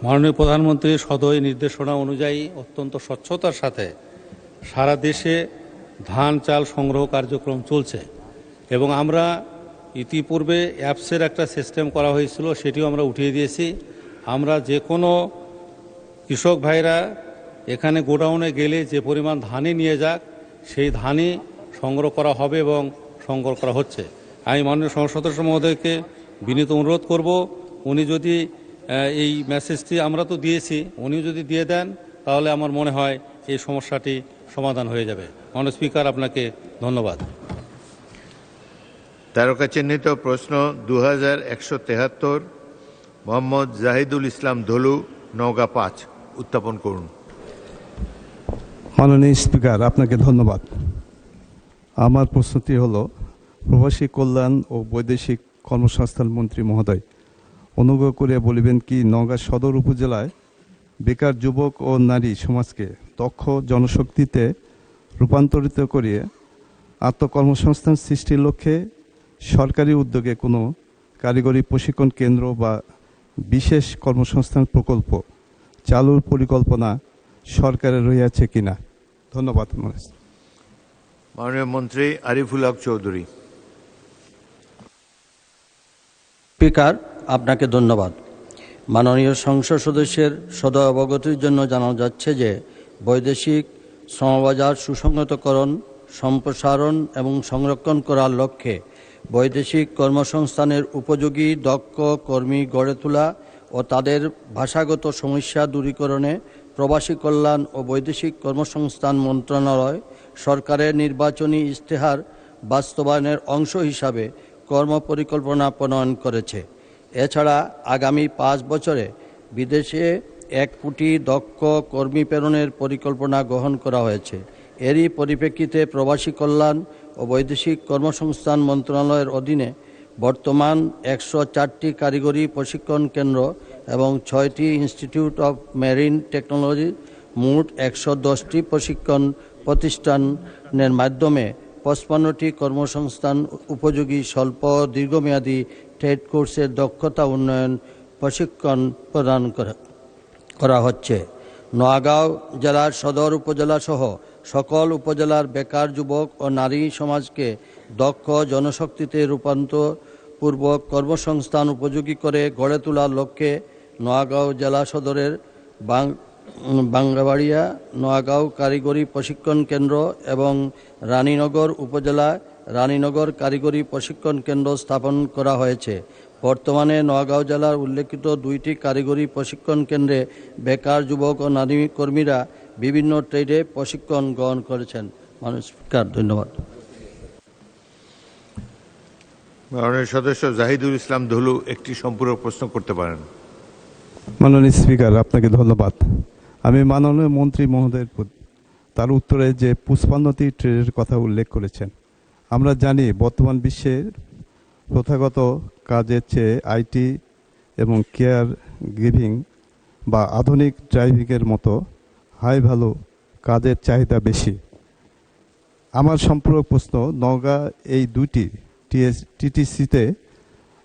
মাননীয় প্রধানমন্ত্রীর সদয় নির্দেশনা অনুযায়ী অত্যন্ত স্বচ্ছতার সাথে সারা দেশে ধান চাল সংগ্রহ কার্যক্রম চলছে এবং আমরা ইতিপূর্বে অ্যাপসের একটা সিস্টেম করা হয়েছিল, সেটিও আমরা উঠিয়ে দিয়েছি। আমরা যে কোনো কৃষক ভাইরা এখানে গোডাউনে গেলে যে পরিমাণ ধানই নিয়ে যাক, সেই ধানই সংগ্রহ করা হবে এবং সংগ্রহ করা হচ্ছে। আমি মাননীয় সংসদ সদস্য মহোদয়কে বিনীত অনুরোধ করব, উনি যদি এই মেসেজটি, আমরা তো দিয়েছি, উনি যদি দিয়ে দেন তাহলে আমার মনে হয় এই সমস্যাটি সমাধান হয়ে যাবে। মাননীয় স্পিকার, আপনাকে ধন্যবাদ। তারকা চিহ্নিত প্রশ্ন 2173, মোহাম্মদ জাহিদুল ইসলাম ধলু, নওগাঁ 5, উত্থাপন করুন। মাননীয় স্পিকার, আপনাকে ধন্যবাদ। আমার প্রশ্নটি হলো, প্রবাসী কল্যাণ ও বৈদেশিক কর্মসংস্থান মন্ত্রী মহোদয়, অনুগ্রহ করে বলিবেন কি নওগাঁ সদর উপজেলায় বেকার যুবক ও নারী সমাজকে দক্ষ জনশক্তিতে রূপান্তরিত করিয়ে আত্মকর্মসংস্থান সৃষ্টির লক্ষ্যে সরকারি উদ্যোগে কোনো কারিগরি প্রশিক্ষণ কেন্দ্র বা বিশেষ কর্মসংস্থান প্রকল্প চালুর পরিকল্পনা সরকারের রয়েছে কিনা? ধন্যবাদ। মাননীয় মন্ত্রী আরিফুল হক চৌধুরী। স্পিকার, আপনাকে ধন্যবাদ। মাননীয় সংসদ সদস্যের সদয় অবগতির জন্য জানানো যাচ্ছে যে বৈদেশিক শ্রমবাজার সুসংহতকরণ, সম্প্রসারণ এবং সংরক্ষণ করার লক্ষ্যে বৈদেশিক কর্মসংস্থানের উপযোগী দক্ষ কর্মী গড়ে তোলা ও তাদের ভাষাগত সমস্যা দূরীকরণে প্রবাসী কল্যাণ ও বৈদেশিক কর্মসংস্থান মন্ত্রণালয় সরকারের নির্বাচনী ইশতেহার বাস্তবায়নের অংশ হিসাবে কর্মপরিকল্পনা প্রণয়ন করেছে। এছাড়া আগামী 5 বছরে বিদেশে 1 কোটি দক্ষ কর্মী প্রেরণের পরিকল্পনা গ্রহণ করা হয়েছে। এরই পরিপ্রেক্ষিতে প্রবাসী কল্যাণ ও বৈদেশিক কর্মসংস্থান মন্ত্রণালয়ের অধীনে বর্তমান 104টি কারিগরি প্রশিক্ষণ কেন্দ্র এবং 6টি ইনস্টিটিউট অফ মেরিন টেকনোলজি, মোট 110টি প্রশিক্ষণ প্রতিষ্ঠানের মাধ্যমে 55টি কর্মসংস্থান উপযোগী স্বল্প দীর্ঘমেয়াদী ট্রেড কোর্সের দক্ষতা উন্নয়ন প্রশিক্ষণ প্রদান করা হচ্ছে। নোয়াগাঁও জেলার সদর উপজেলা সহ সকল উপজেলার বেকার যুবক ও নারী সমাজকে দক্ষ জনশক্তিতে রূপান্তরপূর্বক কর্মসংস্থান উপযোগী করে গড়ে তোলার লক্ষ্যে নোয়াগাঁও জেলা সদরের বাঙ্গাবাড়িয়া নোয়াগাঁও কারিগরি প্রশিক্ষণ কেন্দ্র এবং রানীনগর উপজেলা রানীনগর কারিগরি প্রশিক্ষণ কেন্দ্র স্থাপন করা হয়েছে। বর্তমানে নোয়াগাঁও জেলার উল্লেখিত 2টি কারিগরি প্রশিক্ষণ কেন্দ্রে বেকার যুবক ও নারী কর্মীরা বিভিন্ন ট্রেডে প্রশিক্ষণ গ্রহণ করেছেন। মাননীয় স্পিকার, ধন্যবাদ। মাননীয় সদস্য জাহিদুল ইসলাম ধুলু একটি সম্পূরক প্রশ্ন করতে পারেন। মাননীয় স্পিকার, আপনাকে ধন্যবাদ। আমি মাননীয় মন্ত্রী মহোদয়ের তার উত্তরে যে 55টি ট্রেডের কথা উল্লেখ করেছেন, আমরা জানি বর্তমান বিশ্বের প্রথাগত কাজের চেয়ে আইটি এবং কেয়ার গিভিং বা আধুনিক ড্রাইভিংয়ের মতো হাই ভ্যালু কাজের চাহিদা বেশি। আমার সম্পূরক প্রশ্ন, নওগাঁ এই 2টি টিটিসিতে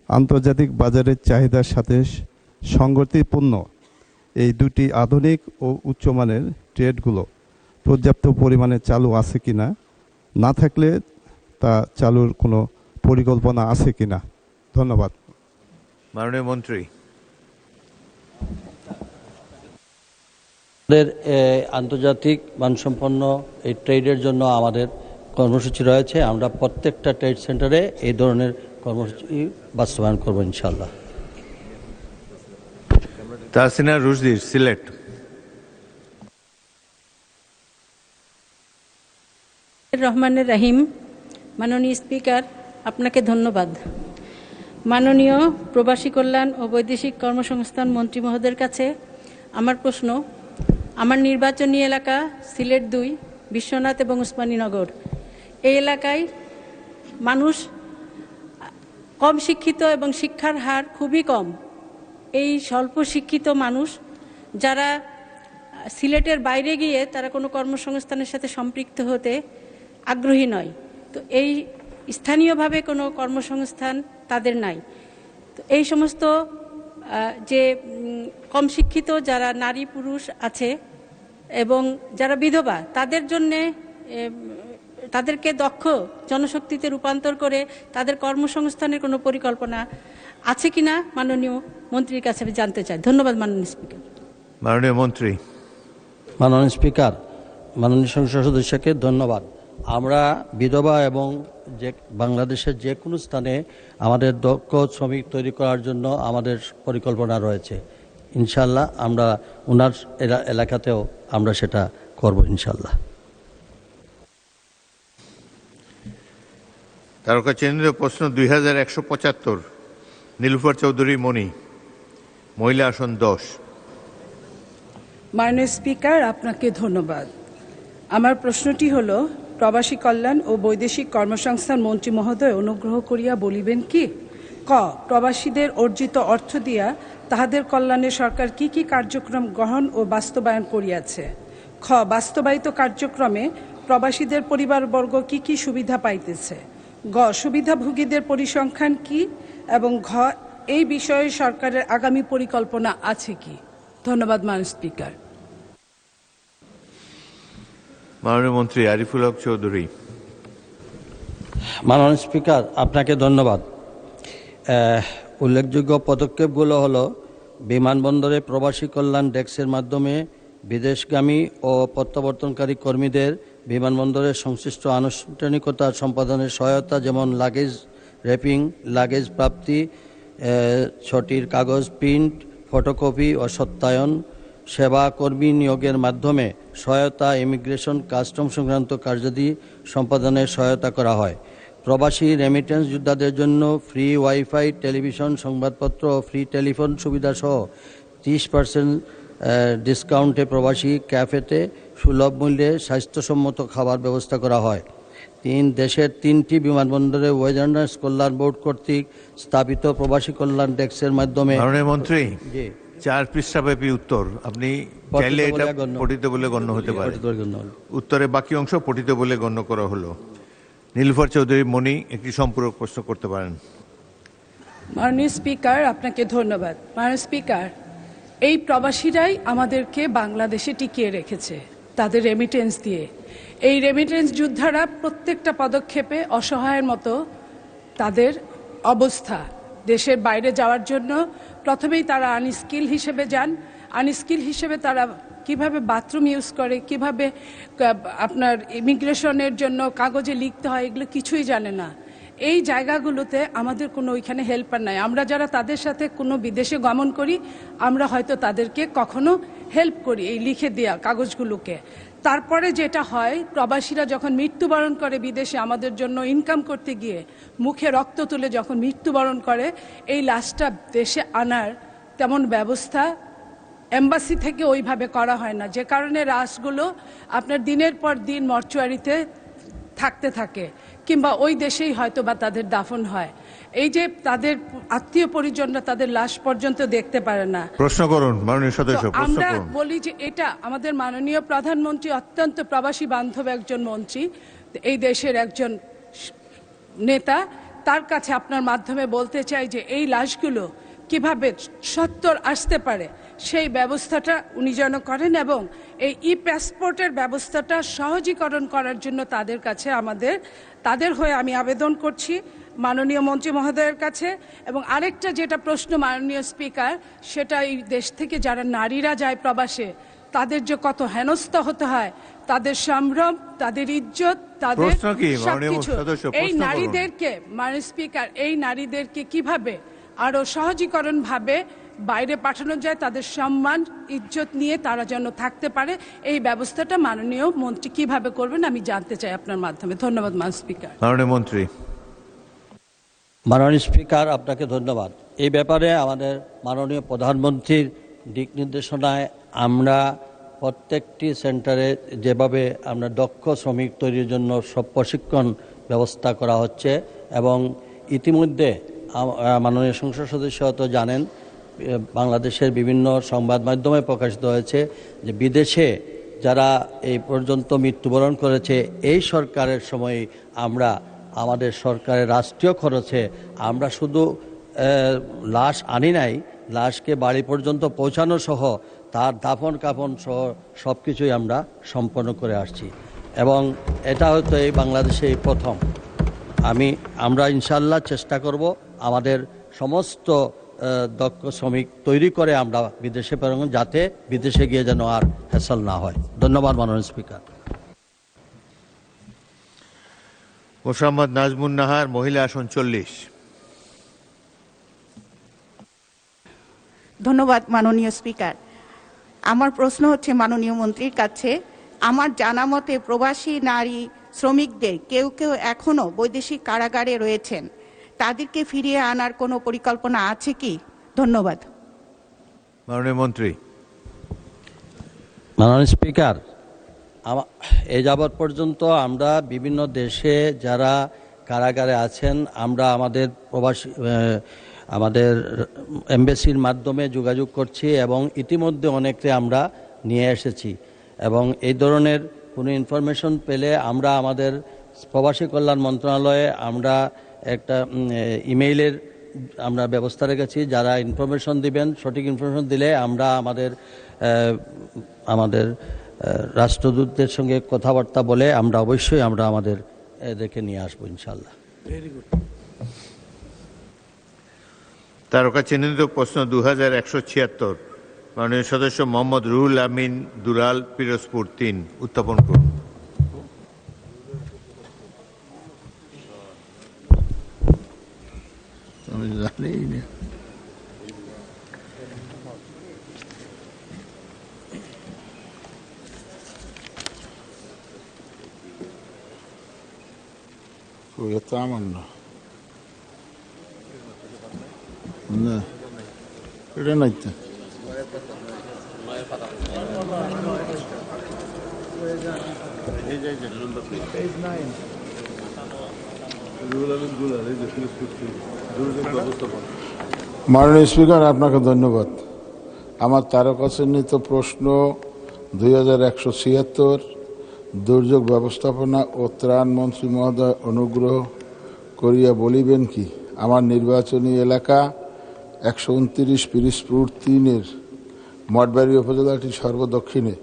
আন্তর্জাতিক বাজারের চাহিদার সাথে সঙ্গতিপূর্ণ এই 2টি আধুনিক ও উচ্চমানের ট্রেডগুলো পর্যাপ্ত পরিমাণে চালু আছে কিনা, না থাকলে তা চালুর কোনো পরিকল্পনা আছে কিনা? ধন্যবাদ। মাননীয় মন্ত্রী। আমাদের আন্তর্জাতিক মানসম্পন্ন এই ট্রেডের জন্য আমাদের কর্মসূচি রয়েছে। আমরা প্রত্যেকটা ট্রেড সেন্টারে এই ধরনের কর্মসূচি বাস্তবায়ন করব ইনশাআল্লাহ। তাহসিনা রুশদি, সিলেট। রহমানুর রহিম। মাননীয় স্পিকার, আপনাকে ধন্যবাদ। মাননীয় প্রবাসী কল্যাণ ও বৈদেশিক কর্মসংস্থান মন্ত্রী মহোদয়ের কাছে আমার প্রশ্ন, আমার নির্বাচনী এলাকা সিলেট 2, বিশ্বনাথ এবং উসমানীনগর, এই এলাকায় মানুষ কম শিক্ষিত এবং শিক্ষার হার খুবই কম। এই স্বল্প শিক্ষিত মানুষ যারা সিলেটের বাইরে গিয়ে তারা কোনো কর্মসংস্থানের সাথে সম্পৃক্ত হতে আগ্রহী নয়, তো এই স্থানীয়ভাবে কোনো কর্মসংস্থান তাদের নাই। তো এই সমস্ত যে কম শিক্ষিত যারা নারী পুরুষ আছে এবং যারা বিধবা, তাদের জন্যে তাদেরকে দক্ষ জনশক্তিতে রূপান্তর করে তাদের কর্মসংস্থানের কোনো পরিকল্পনা আছে কিনা মাননীয় মন্ত্রীর কাছে আমি জানতে চাই। ধন্যবাদ মাননীয় স্পিকার। মাননীয় মন্ত্রী। মাননীয় স্পিকার, মাননীয় সংসদ সদস্যকে ধন্যবাদ। আমরা বিধবা এবং যে বাংলাদেশের যে কোনো স্থানে আমাদের দক্ষ শ্রমিক তৈরি করার জন্য আমাদের পরিকল্পনা রয়েছে। ইনশাল্লাহ আমরা ওনার এলাকাতেও আমরা সেটা করব ইনশাল্লাহ। তারকা চিহ্নিত প্রশ্ন 2175, নীলুফার চৌধুরী মণি, মহিলা আসন 10। মাননীয় স্পিকার, আপনাকে ধন্যবাদ। আমার প্রশ্নটি হলো, প্রবাসী কল্যাণ ও বৈদেশিক কর্মসংস্থান মন্ত্রী মহোদয় অনুগ্রহ করিয়া বলিবেন কি, ক প্রবাসীদের অর্জিত অর্থ দিয়া তাহাদের কল্যাণে সরকার কি কি কার্যক্রম গ্রহণ ও বাস্তবায়ন করিয়াছে, খ বাস্তবায়িত কার্যক্রমে প্রবাসীদের পরিবারবর্গ কি কি সুবিধা পাইতেছে, গ সুবিধাভোগীদের পরিসংখ্যান কি, এবং ঘ এই বিষয়ে সরকারের আগামী পরিকল্পনা আছে কি? ধন্যবাদ মাননীয় স্পিকার। মাননীয় মন্ত্রী আরিফুল হক চৌধুরী। মাননীয় স্পিকার, আপনাকে ধন্যবাদ। উল্লেখযোগ্য পদক্ষেপগুলো হলো, বিমানবন্দরে প্রবাসী কল্যাণ ডেস্কের মাধ্যমে বিদেশগামী ও প্রত্যাবর্তনকারী কর্মীদের বিমানবন্দরের সংশ্লিষ্ট আনুষ্ঠানিকতা সম্পাদনের সহায়তা, যেমন লাগেজ র্যাপিং, লাগেজ প্রাপ্তি, ছটির কাগজ প্রিন্ট, ফটোকপি ও সত্যায়ন, সেবা কর্মী নিয়োগের মাধ্যমে সহায়তা, ইমিগ্রেশন কাস্টম সংক্রান্ত কার্যাদি সম্পাদনের সহায়তা করা হয়। প্রবাসী রেমিটেন্স যোদ্ধাদের জন্য ফ্রি ওয়াইফাই, টেলিভিশন, সংবাদপত্র ও ফ্রি টেলিফোন সুবিধাসহ 30% ডিসকাউন্টে প্রবাসী ক্যাফেতে সুলভ মূল্যে স্বাস্থ্যসম্মত খাবার ব্যবস্থা করা হয়। 3 দেশের 3টি বিমানবন্দরে ওয়েদারনেস কল্যাণ বোর্ড কর্তৃক স্থাপিত প্রবাসী কল্যাণ ডেস্কের মাধ্যমে। মাননীয় মন্ত্রী, জি, 4 পৃষ্ঠাব্যাপী উত্তর, আপনি চাইলে এটা পঠিত বলে গণ্য হতে পারে। উত্তরে বাকি অংশ পঠিত বলে গণ্য করা হলো। নীলুফার চৌধুরী মণি একটি সম্পূরক প্রশ্ন করতে পারেন। মাননীয় স্পিকার, আপনাকে ধন্যবাদ। মাননীয় স্পিকার, এই প্রবাসীরাই আমাদেরকে বাংলাদেশে টিকিয়ে রেখেছে তাদের রেমিটেন্স দিয়ে। এই রেমিটেন্স যোদ্ধারা প্রত্যেকটা পদক্ষেপে অসহায়ের মতো তাদের অবস্থা। দেশের বাইরে যাওয়ার জন্য প্রথমেই তারা আনস্কিল হিসেবে যান। আনস্কিল হিসেবে তারা কিভাবে বাথরুম ইউজ করে, কিভাবে আপনার ইমিগ্রেশনের জন্য কাগজে লিখতে হয়, এগুলো কিছুই জানে না। এই জায়গাগুলোতে আমাদের কোনো ওইখানে হেল্পার নাই। আমরা যারা তাদের সাথে কোনো বিদেশে গমন করি, আমরা হয়তো তাদেরকে কখনো হেল্প করি এই লিখে দেওয়া কাগজগুলোকে। তারপরে যেটা হয়, প্রবাসীরা যখন মৃত্যুবরণ করে বিদেশে আমাদের জন্য ইনকাম করতে গিয়ে, মুখে রক্ত তুলে যখন মৃত্যুবরণ করে, এই লাশটা দেশে আনার তেমন ব্যবস্থা এম্বাসি থেকে ওইভাবে করা হয় না, যে কারণে লাশগুলো আপনার দিনের পর দিন মর্চুয়ারিতে থাকতে থাকে, কিংবা ওই দেশেই হয়তো বা তাদের দাফন হয়। এই যে তাদের আত্মীয় পরিজনরা তাদের লাশ পর্যন্ত দেখতে পারে না। প্রশ্ন করুন মাননীয় সদস্য। আমরা বলি যে এটা আমাদের মাননীয় প্রধানমন্ত্রী অত্যন্ত প্রবাসী বান্ধব একজন মন্ত্রী, এই দেশের একজন নেতা, তার কাছে আপনার মাধ্যমে বলতে চাই যে এই লাশগুলো কিভাবে সত্তর আসতে পারে সেই ব্যবস্থাটা উনি যেন করেন, এবং এই পাসপোর্টের ব্যবস্থাটা সহজীকরণ করার জন্য তাদের কাছে তাদের হয়ে আমি আবেদন করছি মাননীয় মন্ত্রী মহোদয়ের কাছে। এবং আরেকটা যেটা প্রশ্ন মাননীয় স্পিকার, সেটা এই দেশ থেকে যারা নারীরা যায় প্রবাসে, তাদের যে কত হেনস্থা হতে হয়, তাদের সম্ভ্রম, তাদের ইজ্জত, তাদের সবকিছু, এই নারীদেরকে মাননীয় স্পিকার, এই নারীদেরকে কিভাবে আরো সহজীকরণ ভাবে বাইরে পাঠানো যায়, তাদের সম্মান ইজ্জত নিয়ে তারা যেন থাকতে পারে, এই ব্যবস্থাটা মাননীয় মন্ত্রী কিভাবে করবেন আমি জানতে চাই আপনার মাধ্যমে। ধন্যবাদ মাননীয় স্পিকার। মাননীয় মন্ত্রী। মাননীয় স্পিকার, আপনাকে ধন্যবাদ। এই ব্যাপারে আমাদের মাননীয় প্রধানমন্ত্রীর দিক নির্দেশনায় আমরা প্রত্যেকটি সেন্টারে যেভাবে আমরা দক্ষ শ্রমিক তৈরির জন্য সব প্রশিক্ষণ ব্যবস্থা করা হচ্ছে, এবং ইতিমধ্যে মাননীয় সংসদ সদস্য তো জানেন, বাংলাদেশের বিভিন্ন সংবাদ মাধ্যমে প্রকাশিত হয়েছে যে বিদেশে যারা এই পর্যন্ত মৃত্যুবরণ করেছে, এই সরকারের সময় আমরা আমাদের সরকারের রাষ্ট্রীয় খরচে আমরা শুধু লাশ আনি নাই, লাশকে বাড়ি পর্যন্ত পৌঁছানো সহ তার দাফন কাফন সহ সব কিছুই আমরা সম্পন্ন করে আসছি, এবং এটা হয়তো এই বাংলাদেশে এই প্রথম। আমরা ইনশাল্লাহ চেষ্টা করব আমাদের সমস্ত দক্ষ শ্রমিক তৈরি করে আমরা বিদেশে প্রেরণ, যাতে বিদেশে গিয়ে যেন আর হ্যাসল না হয়। ধন্যবাদ মাননীয় স্পিকার। মোসাম্মদ নাজমুন নাহার, মহিলা আসন 40। ধন্যবাদ মাননীয় স্পিকার। আমার প্রশ্ন হচ্ছে মাননীয় মন্ত্রীর কাছে। আমার জানা মতে প্রবাসী নারী শ্রমিকদের কেউ কেউ এখনো বৈদেশিক কারাগারে রয়েছেন, তাদেরকে ফিরিয়ে আনার কোনো পরিকল্পনা আছে কি? ধন্যবাদ। মাননীয় মন্ত্রী। মাননীয় স্পিকার, এই যাবৎ পর্যন্ত আমরা বিভিন্ন দেশে যারা কারাগারে আছেন, আমরা আমাদের আমাদের এমবেসির মাধ্যমে যোগাযোগ করছি, এবং ইতিমধ্যে অনেককে আমরা নিয়ে এসেছি, এবং এই ধরনের কোনো ইনফরমেশন পেলে আমরা আমাদের প্রবাসী কল্যাণ মন্ত্রণালয়ে আমরা একটা ইমেইলের আমরা ব্যবস্থা রেখেছি, যারা ইনফরমেশন দিবেন, সঠিক ইনফরমেশন দিলে আমরা আমাদের রাষ্ট্রদূতদের সঙ্গে কথাবার্তা বলে আমরা অবশ্যই আমাদের এদেরকে নিয়ে আসবো ইনশাল্লাহ। Very good. তারকা চিহ্নিত প্রশ্ন 2176, মাননীয় সদস্য মোহাম্মদ রুহুল আমিন দুলাল, পিরোজপুর 3, উত্থাপন করুন। এটা নাই তো মাননীয় স্পিকার, আপনাকে ধন্যবাদ। আমার তারকা চিহ্নিত প্রশ্ন 2176 দুর্যোগ ব্যবস্থাপনা ও ত্রাণ মন্ত্রী মহোদয় অনুগ্রহ করিয়া বলিবেন কি, আমার নির্বাচনী এলাকা 129 পিরিজপুর 3-এর মঠবাড়ি উপজেলাটি সর্বদক্ষিণে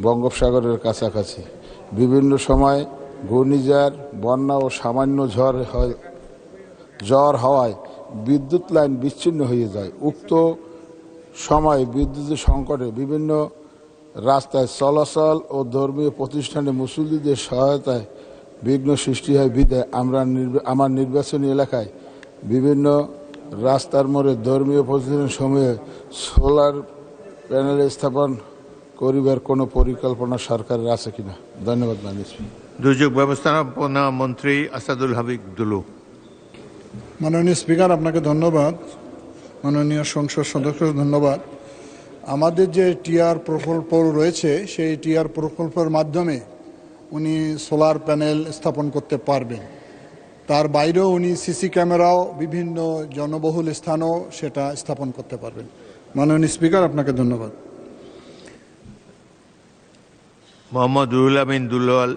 বঙ্গোপসাগরের কাছাকাছি। বিভিন্ন সময় ঘূর্ণিঝড়, বন্যা ও সামান্য ঝড় হওয়ায় বিদ্যুৎ লাইন বিচ্ছিন্ন হয়ে যায়। উক্ত সময় বিদ্যুতের সংকটে বিভিন্ন রাস্তায় চলাচল ও ধর্মীয় প্রতিষ্ঠানে মুসল্লিদের সহায়তায় বিঘ্ন সৃষ্টি হয় বিধায় আমার নির্বাচনী এলাকায় বিভিন্ন রাস্তার মোড়ে ধর্মীয় প্রতিষ্ঠান সমূহে সোলার প্যানেল স্থাপন করিবার কোনো পরিকল্পনা সরকারের আছে কিনা? ধন্যবাদ মাননীয় স্পিকার। দুর্যোগ ব্যবস্থাপনা মন্ত্রী আসাদুল হাবিব দুলু। মাননীয় স্পিকার, আপনাকে ধন্যবাদ। মাননীয় সংসদ সদস্য ধন্যবাদ। আমাদের যে টিআর প্রকল্প রয়েছে সেই টিআর প্রকল্পের মাধ্যমে উনি সোলার প্যানেল স্থাপন করতে পারবেন। তার বাইরেও উনি সিসি ক্যামেরাও বিভিন্ন জনবহুল স্থানেও সেটা স্থাপন করতে পারবেন। মাননীয় স্পিকার, আপনাকে ধন্যবাদ। মোহাম্মদ রুহুল আমিন দুলাল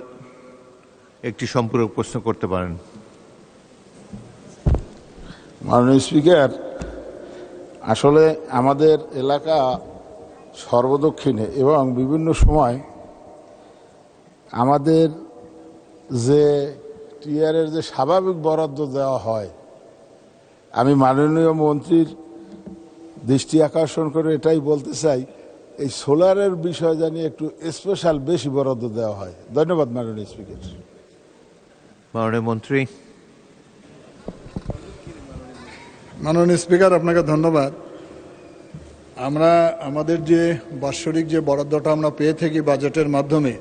একটি সম্পূরক প্রশ্ন করতে পারেন। মাননীয় স্পিকার, আসলে আমাদের এলাকা সর্বদক্ষিণে এবং বিভিন্ন সময় আমাদের যে টিআরের যে স্বাভাবিক বরাদ্দ দেওয়া হয়, আমি মাননীয় মন্ত্রীর দৃষ্টি আকর্ষণ করে এটাই বলতে চাই, এই সোলারের বিষয় জানিয়ে একটু স্পেশাল বেশি বরাদ্দ দেওয়া হয়। ধন্যবাদ মাননীয় স্পিকার। মাননীয় মন্ত্রী। মাননীয় স্পিকার, আপনাকে ধন্যবাদ। আমরা আমাদের যে বাৎসরিক যে বরাদ্দটা আমরা পেয়ে থাকি বাজেটের মাধ্যমে,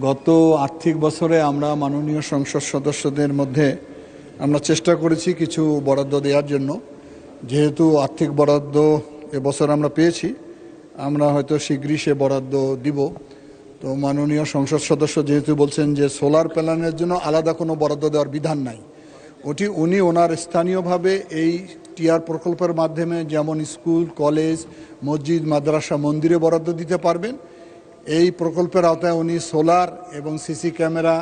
গত আর্থিক বছরে আমরা মাননীয় সংসদ সদস্যদের মধ্যে আমরা চেষ্টা করেছি কিছু বরাদ্দ দেওয়ার জন্য। যেহেতু আর্থিক বরাদ্দ এবছর আমরা পেয়েছি, আমরা হয়তো শীঘ্রই সে বরাদ্দ দিব। তো মাননীয় সংসদ সদস্য যেহেতু বলছেন যে সোলার প্যানেলের জন্য আলাদা কোনো বরাদ্দ দেওয়ার বিধান নাই, ওটি উনি ওনার স্থানীয়ভাবে এই টিআর প্রকল্পের মাধ্যমে যেমন স্কুল, কলেজ, মসজিদ, মাদ্রাসা, মন্দিরে বরাদ্দ দিতে পারবেন। এই প্রকল্পের আওতায় উনি সোলার এবং সিসি ক্যামেরা,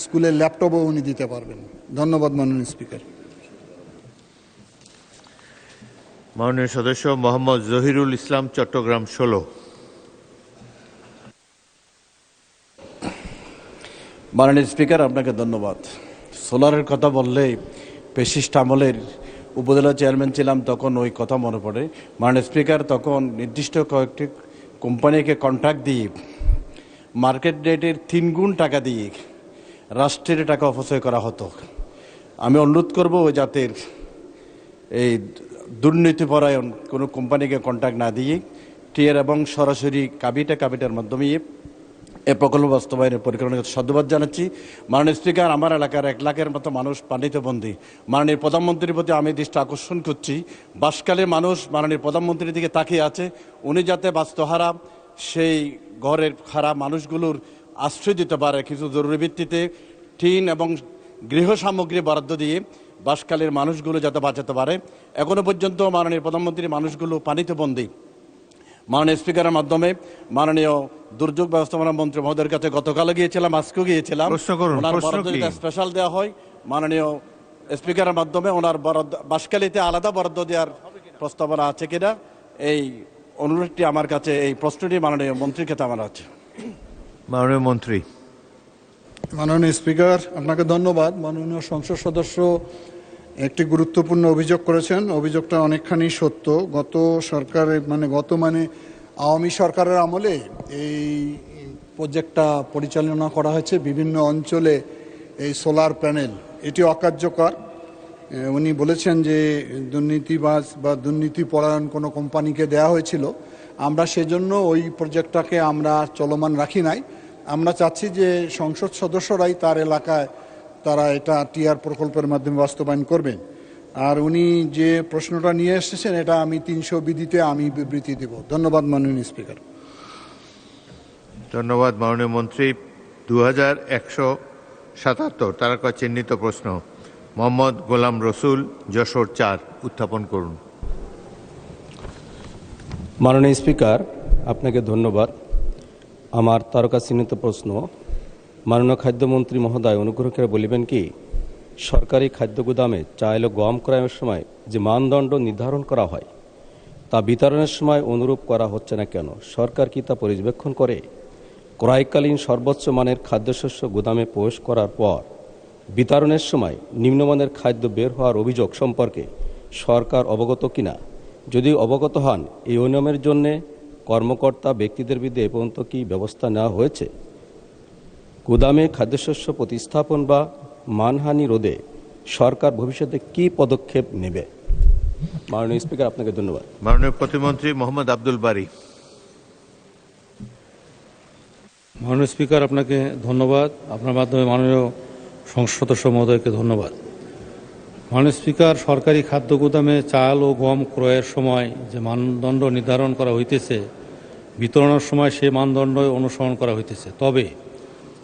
স্কুলের ল্যাপটপও উনি দিতে পারবেন। ধন্যবাদ মাননীয় স্পিকার। মাননীয় সদস্য মোহাম্মদ জহিরুল ইসলাম, চট্টগ্রাম 16। মাননীয় স্পিকার, আপনাকে ধন্যবাদ। সোলারের কথা বললেই পেশিস্ট আমলের উপজেলা চেয়ারম্যান ছিলাম, তখন ওই কথা মনে পড়ে। মাননীয় স্পিকার, তখন নির্দিষ্ট কয়েকটি কোম্পানিকে কন্ট্রাক্ট দিয়ে মার্কেট রেটের 3 গুণ টাকা দিয়ে রাষ্ট্রের টাকা অপচয় করা হতো। আমি অনুরোধ করব যাতে এই দুর্নীতিপরায়ণ কোনো কোম্পানিকে কন্ট্রাক্ট না দিয়ে টিআর এবং সরাসরি কাবিটার মাধ্যমে এই প্রকল্প বাস্তবায়নের পরিকল্পনাকে সাধুবাদ জানাচ্ছি। মাননীয় স্পিকার, আমার এলাকার 1 লাখের মতো মানুষ পানিতে বন্দী। মাননীয় প্রধানমন্ত্রীর প্রতি আমি দৃষ্টি আকর্ষণ করছি, বাসকালে মানুষ মাননীয় প্রধানমন্ত্রীর দিকে তাকিয়ে আছে। উনি যাতে বাস্তুহারা সেই ঘরের খারাপ মানুষগুলোর আশ্রয় দিতে পারে, কিছু জরুরি ভিত্তিতে টিন এবং গৃহ সামগ্রী বরাদ্দ দিয়ে বাসকালের মানুষগুলো যাতে বাঁচাতে পারে। এখনো পর্যন্ত মাননীয় প্রধানমন্ত্রী মানুষগুলো পানিতে বন্দী। মাননীয় স্পিকারের মাধ্যমে মাননীয় দুর্যোগ ব্যবস্থাপনা মন্ত্রী মহোদয়ের কাছে গতকালও গিয়েছিলাম, আজকেও গিয়েছিলাম। ওনার বরাদ্দ স্পেশাল দেওয়া হয়, মাননীয় স্পিকারের মাধ্যমে ওনার বরাদ্দ বাসকালিতে আলাদা বরাদ্দ দেওয়ার প্রস্তাবনা আছে কিনা, এই অনুরোধটি আমার কাছে, এই প্রশ্নটি মাননীয় মন্ত্রীর কাছে আমার আছে। মাননীয় মন্ত্রী। মাননীয় স্পিকার, আপনাকে ধন্যবাদ। মাননীয় সংসদ সদস্য একটি গুরুত্বপূর্ণ অভিযোগ করেছেন। অভিযোগটা অনেকখানি সত্য। গত আওয়ামী সরকারের আমলে এই প্রজেক্টটা পরিচালনা করা হয়েছে। বিভিন্ন অঞ্চলে এই সোলার প্যানেল এটি অকার্যকর। উনি বলেছেন যে দুর্নীতিবাজ বা দুর্নীতিপরায়ণ কোনো কোম্পানিকে দেওয়া হয়েছিল। আমরা সেজন্য ওই প্রজেক্টটাকে আমরা চলমান রাখি নাই। আমরা চাচ্ছি যে সংসদ সদস্যরাই তার এলাকায় তারা এটা টিআর প্রকল্পের মাধ্যমে বাস্তবায়ন করবেন। আর উনি যে প্রশ্নটা নিয়ে এসেছেন এটা আমি 300 বিধিতে আমি বিবৃতি দেব। ধন্যবাদ মাননীয় স্পিকার। ধন্যবাদ মাননীয় মন্ত্রী। 2177 তারকা চিহ্নিত প্রশ্ন মোহাম্মদ গোলাম রসুল, যশোর 4 উত্থাপন করুন। মাননীয় স্পিকার, আপনাকে ধন্যবাদ। আমার তারকা চিহ্নিত প্রশ্ন, মাননীয় খাদ্যমন্ত্রী মহোদয় অনুগ্রহ করে বলিবেন কি সরকারি খাদ্য গুদামে চাল ও গম ক্রয়ের সময় যে মানদণ্ড নির্ধারণ করা হয় তা বিতরণের সময় অনুরূপ করা হচ্ছে না কেন? সরকার কি তা পর্যবেক্ষণ করে? ক্রয়কালীন সর্বোচ্চ মানের খাদ্যশস্য গুদামে প্রবেশ করার পর বিতরণের সময় নিম্নমানের খাদ্য বের হওয়ার অভিযোগ সম্পর্কে সরকার অবগত কিনা? যদি অবগত হন, এই অনিয়মের জন্য কর্মকর্তা ব্যক্তিদের বিরুদ্ধে এ পর্যন্ত কি ব্যবস্থা নেওয়া হয়েছে? গুদামে খাদ্যশস্য প্রতিস্থাপন বা মানহানি রোধে সরকার ভবিষ্যতে কি পদক্ষেপ নেবে? মাননীয় স্পিকার, আপনাকে ধন্যবাদ। মাননীয় প্রতিমন্ত্রী মোহাম্মদ আব্দুল বারী। মাননীয় স্পিকার, আপনাকে ধন্যবাদ। আপনার মাধ্যমে মাননীয় সংসদ সদস্য মহোদয়কে ধন্যবাদ। মাননীয় স্পিকার, সরকারি খাদ্য গুদামে চাল ও গম ক্রয়ের সময় যে মানদণ্ড নির্ধারণ করা হইতেছে, বিতরণের সময় সে মানদণ্ড অনুসরণ করা হইতেছে। তবে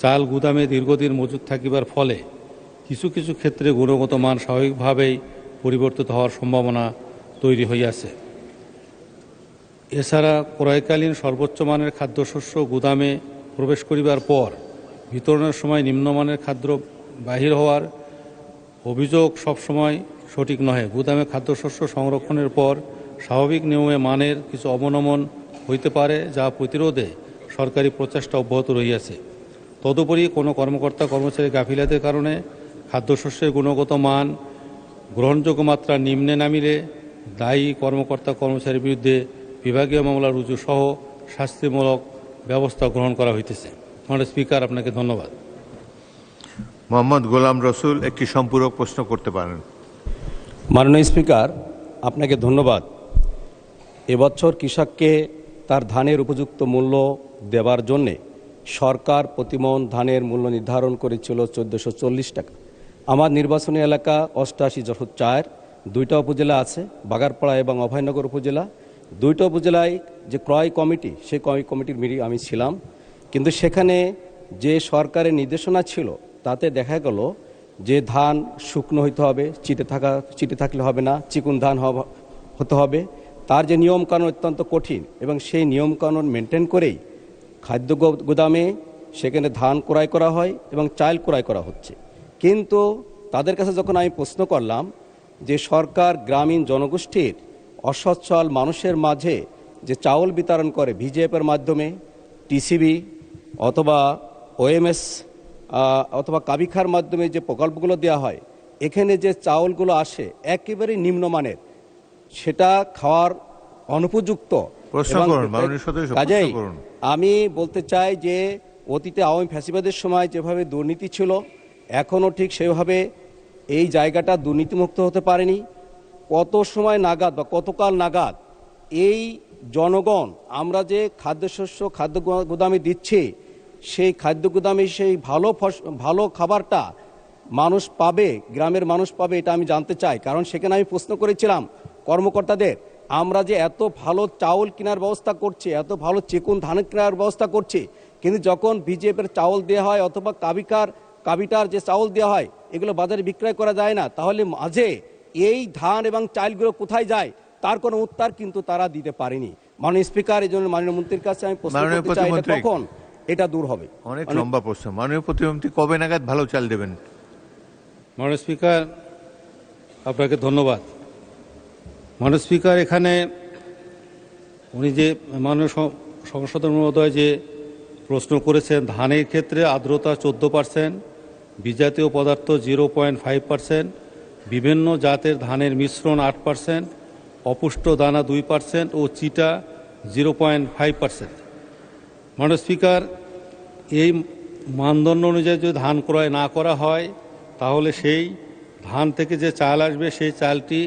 চাল গুদামে দীর্ঘদিন মজুত থাকিবার ফলে কিছু কিছু ক্ষেত্রে গুণগত মান স্বাভাবিকভাবেই পরিবর্তিত হওয়ার সম্ভাবনা তৈরি হইয়াছে। এছাড়া ক্রয়কালীন সর্বোচ্চ মানের খাদ্যশস্য গুদামে প্রবেশ করিবার পর বিতরণের সময় নিম্নমানের খাদ্য বাহির হওয়ার অভিযোগ সবসময় সঠিক নহে। গুদামে খাদ্যশস্য সংরক্ষণের পর স্বাভাবিক নিয়মে মানের কিছু অবনমন হইতে পারে, যা প্রতিরোধে সরকারি প্রচেষ্টা অব্যাহত রহিয়াছে। তদুপরি কোনো কর্মকর্তা কর্মচারী গাফিলতির কারণে খাদ্যশস্যের গুণগত মান গ্রহণযোগ্য মাত্রা নিম্নে নামিলে দায়ী কর্মকর্তা কর্মচারীর বিরুদ্ধে বিভাগীয় মামলা রুজু সহ শাস্তিমূলক ব্যবস্থা গ্রহণ করা হইতেছে। মাননীয় স্পিকার, আপনাকে ধন্যবাদ। মোহাম্মদ গোলাম রসুল একটি সম্পূরক প্রশ্ন করতে পারেন। মাননীয় স্পিকার, আপনাকে ধন্যবাদ। এবছর কৃষককে তার ধানের উপযুক্ত মূল্য দেওয়ার জন্যে সরকার প্রতিমন ধানের মূল্য নির্ধারণ করেছিল 1440 টাকা। আমার নির্বাচনী এলাকা 88 যশোর 4 2টা উপজেলা আছে, বাগারপাড়া এবং অভয়নগর উপজেলা। 2টা উপজেলায় যে ক্রয় কমিটি, সেই ক্রয় কমিটির মিটিং আমি ছিলাম, কিন্তু সেখানে যে সরকারের নির্দেশনা ছিল তাতে দেখা গেল যে ধান শুকনো হইতে হবে, চিটে থাকলে হবে না, চিকুন ধান হতে হবে। তার যে নিয়মকানুন অত্যন্ত কঠিন এবং সেই নিয়মকানুন মেনটেন করেই খাদ্য গুদামে সেখানে ধান ক্রয় করা হয় এবং চাল ক্রয় করা হচ্ছে। কিন্তু তাদের কাছে যখন আমি প্রশ্ন করলাম যে সরকার গ্রামীণ জনগোষ্ঠীর অসচ্ছল মানুষের মাঝে যে চাউল বিতরণ করে ভিজিএফের মাধ্যমে, টিসিবি অথবা ওএমএস অথবা কাবিখার মাধ্যমে যে প্রকল্পগুলো দেওয়া হয়, এখানে যে চাউলগুলো আসে একেবারে নিম্নমানের, সেটা খাওয়ার অনুপযুক্ত। কাজেই আমি বলতে চাই যে অতীতে আওয়ামী ফ্যাসিবাদের সময় যেভাবে দুর্নীতি ছিল, এখনও ঠিক সেভাবে এই জায়গাটা দুর্নীতিমুক্ত হতে পারেনি। কত সময় নাগাদ বা কতকাল নাগাদ এই জনগণ আমরা যে খাদ্য গুদামে দিচ্ছি, সেই খাদ্য গুদামে সেই ভালো খাবারটা মানুষ পাবে, গ্রামের মানুষ পাবে, এটা আমি জানতে চাই। কারণ সেখানে আমি প্রশ্ন করেছিলাম কর্মকর্তাদের, আমরা যে এত ভালো চাউল কেনার ব্যবস্থা করছি, এত ভালো চিকুন ধান কেনার ব্যবস্থা করছি, কিন্তু যখন বিজেপির চাউল দেওয়া হয় অথবা কাবিটার যে চাউল দেওয়া হয়, এগুলো বাজারে বিক্রয় করা যায় না, তাহলে মাঝে এই ধান এবং চালগুলো কোথায় যায় তার কোনো উত্তর কিন্তু তারা দিতে পারেনি। মাননীয় স্পিকার, এই জন্য মাননীয় মন্ত্রীর কাছে আমি প্রশ্ন করতে চাই, কখন এটা দূর হবে? অনেক লম্বা প্রশ্ন। মাননীয় প্রতিমন্ত্রী কবে নাগাদ ভালো চাল দেবেন? মাননীয় স্পিকার, আপনাকে ধন্যবাদ। মাননীয় স্পিকার, এখানে উনি যে মাননীয় সংসদ মহোদয় যে প্রশ্ন করেছেন, ধানের ক্ষেত্রে আর্দ্রতা 14%, বিজাতীয় পদার্থ 0.5%, বিভিন্ন জাতের ধানের মিশ্রণ 8%, অপুষ্ট দানা 2% ও চিটা 0.5%। মাননীয় স্পিকার, এই মানদণ্ড অনুযায়ী যদি ধান ক্রয় না করা হয়, তাহলে সেই ধান থেকে যে চাল আসবে সেই চালটি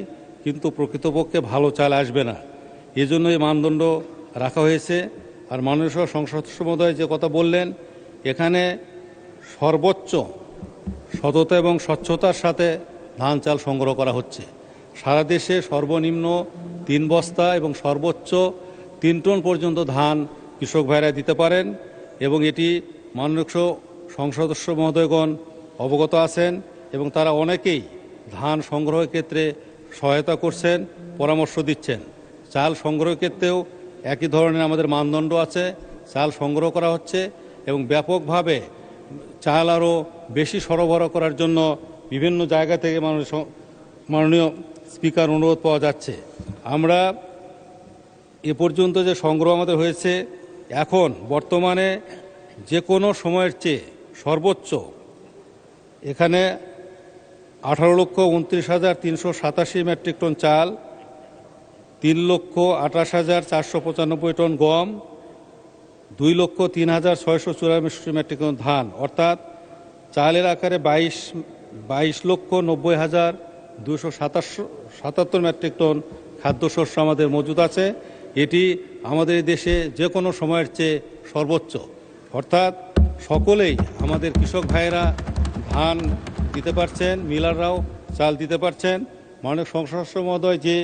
কিন্তু প্রকৃতপক্ষে ভালো চাল আসবে না। এজন্য এই মানদণ্ড রাখা হয়েছে। আর মাননীয় সংসদ মহোদয় যে কথা বললেন, এখানে সর্বোচ্চ সততা এবং স্বচ্ছতার সাথে ধান চাল সংগ্রহ করা হচ্ছে। সারা দেশে সর্বনিম্ন 3 বস্তা এবং সর্বোচ্চ 3 টন পর্যন্ত ধান কৃষক ভাইরা দিতে পারেন এবং এটি মাননীয় সংসদ সদস্য মহোদয়গণ অবগত আছেন এবং তারা অনেকেই ধান সংগ্রহের ক্ষেত্রে সহায়তা করছেন, পরামর্শ দিচ্ছেন। চাল সংগ্রহের ক্ষেত্রেও একই ধরনের আমাদের মানদণ্ড আছে, চাল সংগ্রহ করা হচ্ছে এবং ব্যাপকভাবে চাল আরও বেশি সরবরাহ করার জন্য বিভিন্ন জায়গা থেকে মাননীয় স্পিকার অনুরোধ পাওয়া যাচ্ছে। আমরা এ পর্যন্ত যে সংগ্রহ আমাদের হয়েছে, এখন বর্তমানে যে কোনো সময়ের চেয়ে সর্বোচ্চ এখানে 18,29,387 মেট্রিক টন চাল, 3,28,495 টন গম, 2,03,684 মেট্রিক টন ধান, অর্থাৎ চালের আকারে 22,90,277 মেট্রিক টন খাদ্যশস্য আমাদের মজুদ আছে। এটি আমাদের দেশে যে কোনো সময়ের চেয়ে সর্বোচ্চ, অর্থাৎ সকলেই আমাদের কৃষক ভাইয়েরা ধান দিতে পারছেন, মিলাররাও চাল দিতে পারছেন। মাননীয় সংসদ সদস্য মহোদয় যে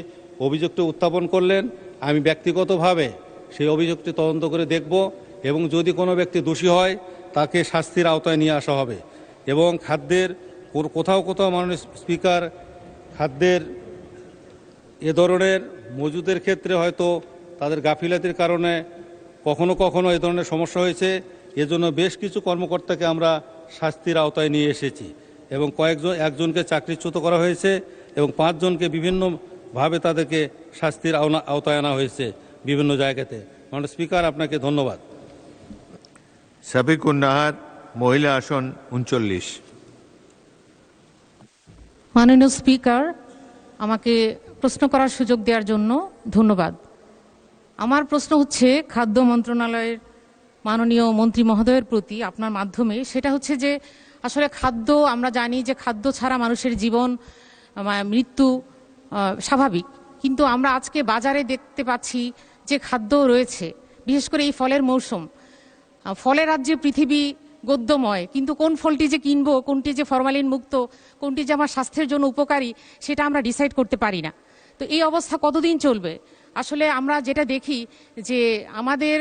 অভিযোগটি উত্থাপন করলেন, আমি ব্যক্তিগতভাবে সেই অভিযোগটি তদন্ত করে দেখব এবং যদি কোনো ব্যক্তি দোষী হয় তাকে শাস্তির আওতায় নিয়ে আসা হবে। এবং খাদ্যের কোথাও কোথাও মাননীয় স্পিকার খাদ্যের এ ধরনের মজুদের ক্ষেত্রে হয়তো তাদের গাফিলতির কারণে কখনো কখনো এ ধরনের সমস্যা হয়েছে। এজন্য বেশ কিছু কর্মকর্তাকে আমরা শাস্তির আওতায় নিয়ে এসেছি এবং একজনকে চাকরিচ্যুত করা হয়েছে এবং 5 জনকে বিভিন্নভাবে তাদেরকে শাস্তির আওতায় আনা হয়েছে বিভিন্ন জায়গাতে। মাননীয় স্পিকার, আপনাকে ধন্যবাদ। সাবিকুন নাহার, মহিলা আসন 39। মাননীয় স্পিকার, আমাকে প্রশ্ন করার সুযোগ দেওয়ার জন্য ধন্যবাদ। আমার প্রশ্ন হচ্ছে খাদ্য মন্ত্রণালয়ের মাননীয় মন্ত্রী মহোদয়ের প্রতি আপনার মাধ্যমে, সেটা হচ্ছে যে আসলে খাদ্য, আমরা জানি যে খাদ্য ছাড়া মানুষের জীবন মৃত্যু স্বাভাবিক, কিন্তু আমরা আজকে বাজারে দেখতে পাচ্ছি যে খাদ্য রয়েছে, বিশেষ করে এই ফলের মৌসুম, ফলের রাজ্যে পৃথিবী গদ্যময়, কিন্তু কোন ফলটি যে কিনবো, কোনটি যে ফরমালিন মুক্ত, কোনটি যে আমার স্বাস্থ্যের জন্য উপকারী, সেটা আমরা ডিসাইড করতে পারি না। তো এই অবস্থা কতদিন চলবে? আসলে আমরা যেটা দেখি যে আমাদের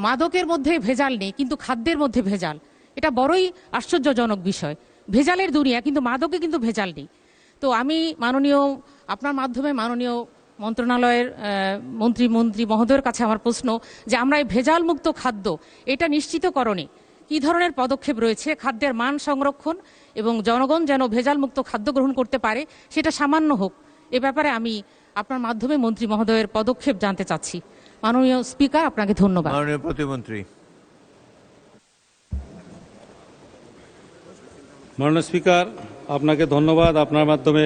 মাদকের মধ্যে ভেজাল নেই, কিন্তু খাদ্যের মধ্যে ভেজাল। এটা বড়ই আশ্চর্যজনক বিষয়। ভেজালের দুনিয়া, কিন্তু মাদকে কিন্তু ভেজাল নেই। তো আমি আপনার মাধ্যমে মাননীয় মন্ত্রণালয়ের মন্ত্রী মহোদয়ের কাছে আমার প্রশ্ন যে আমরা এই ভেজাল মুক্ত খাদ্য এটা নিশ্চিতকরণে কি ধরনের পদক্ষেপ রয়েছে, খাদ্যের মান সংরক্ষণ এবং জনগণ যেন ভেজাল মুক্ত খাদ্য গ্রহণ করতে পারে, সেটা সামান্য হোক, এ ব্যাপারে আমি আপনার মাধ্যমে মন্ত্রী মহোদয়ের পদক্ষেপ জানতে চাচ্ছি। মাননীয় স্পিকার, আপনাকে ধন্যবাদ। মাননীয় প্রতিমন্ত্রী। মাননীয় স্পিকার, আপনাকে ধন্যবাদ। আপনার মাধ্যমে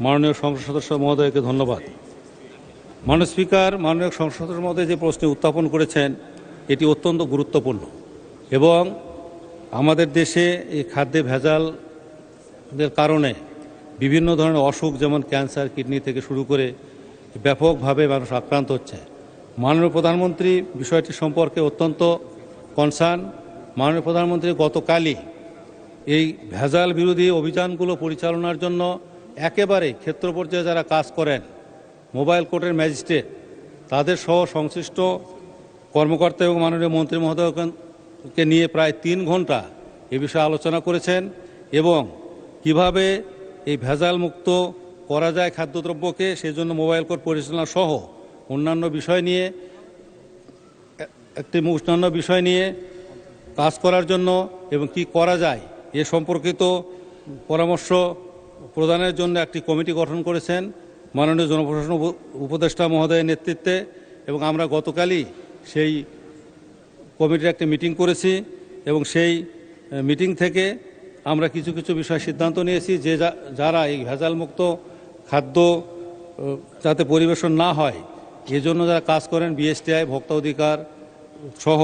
মাননীয় সংসদ সদস্য মহোদয়কে ধন্যবাদ। মাননীয় স্পিকার, মাননীয় সংসদ সদস্য মহোদয় যে প্রশ্ন উত্থাপন করেছেন এটি অত্যন্ত গুরুত্বপূর্ণ এবং আমাদের দেশে এই খাদ্যে ভেজালের কারণে বিভিন্ন ধরনের অসুখ, যেমন ক্যান্সার, কিডনি থেকে শুরু করে ব্যাপকভাবে মানুষ আক্রান্ত হচ্ছে। মাননীয় প্রধানমন্ত্রী বিষয়টি সম্পর্কে অত্যন্ত কনসার্ন। মাননীয় প্রধানমন্ত্রী গতকালই এই ভেজাল বিরোধী অভিযানগুলো পরিচালনার জন্য একেবারে ক্ষেত্র পর্যায়ে যারা কাজ করেন, মোবাইল কোর্টের ম্যাজিস্ট্রেট, তাদের সহ সংশ্লিষ্ট কর্মকর্তা এবং মাননীয় মন্ত্রী মহোদয়কে নিয়ে প্রায় 3 ঘন্টা এ বিষয়ে আলোচনা করেছেন এবং কিভাবে এই ভেজাল মুক্ত করা যায় খাদ্যদ্রব্যকে, সেজন্য মোবাইল কোর্ট পরিচালনা সহ অন্যান্য বিষয় নিয়ে কাজ করার জন্য এবং কি করা যায় এ সম্পর্কিত পরামর্শ প্রদানের জন্য একটি কমিটি গঠন করেছেন মাননীয় জনপ্রশাসন উপদেষ্টা মহোদয়ের নেতৃত্বে এবং আমরা গতকালই সেই কমিটির একটি মিটিং করেছি এবং সেই মিটিং থেকে আমরা কিছু কিছু বিষয় সিদ্ধান্ত নিয়েছি যে যারা এই ভেজাল মুক্ত খাদ্য যাতে পরিবেশন না হয় এজন্য যারা কাজ করেন, বিএসটিআই, ভোক্তা অধিকার সহ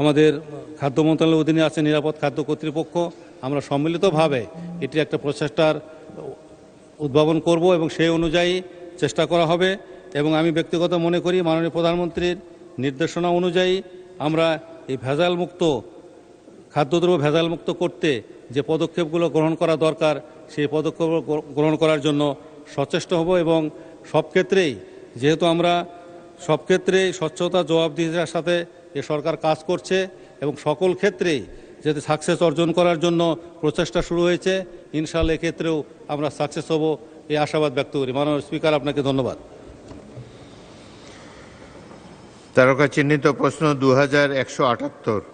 আমাদের খাদ্য মন্ত্রণালয়ের অধীনে আছে নিরাপদ খাদ্য কর্তৃপক্ষ, আমরা সম্মিলিতভাবে এটি একটা প্রচেষ্টার উদ্ভাবন করব এবং সেই অনুযায়ী চেষ্টা করা হবে। এবং আমি ব্যক্তিগত মনে করি মাননীয় প্রধানমন্ত্রীর নির্দেশনা অনুযায়ী আমরা এই ভেজাল মুক্ত খাদ্যদ্রব্য ভেজাল মুক্ত করতে যে পদক্ষেপগুলো গ্রহণ করা দরকার সেই পদক্ষেপগুলো গ্রহণ করার জন্য সচেষ্ট হব এবং সব ক্ষেত্রেই যেহেতু আমরা সব ক্ষেত্রেই স্বচ্ছতা জবাবদিহিতার সাথে এ সরকার কাজ করছে এবং সকল ক্ষেত্রেই যাতে সাকসেস অর্জন করার জন্য প্রচেষ্টা শুরু হয়েছে, ইনশাআল্লাহ এক্ষেত্রেও আমরা সাকসেস হব এই আশাবাদ ব্যক্ত করি। মাননীয় স্পিকার, আপনাকে ধন্যবাদ। তারকা চিহ্নিত প্রশ্ন 2178।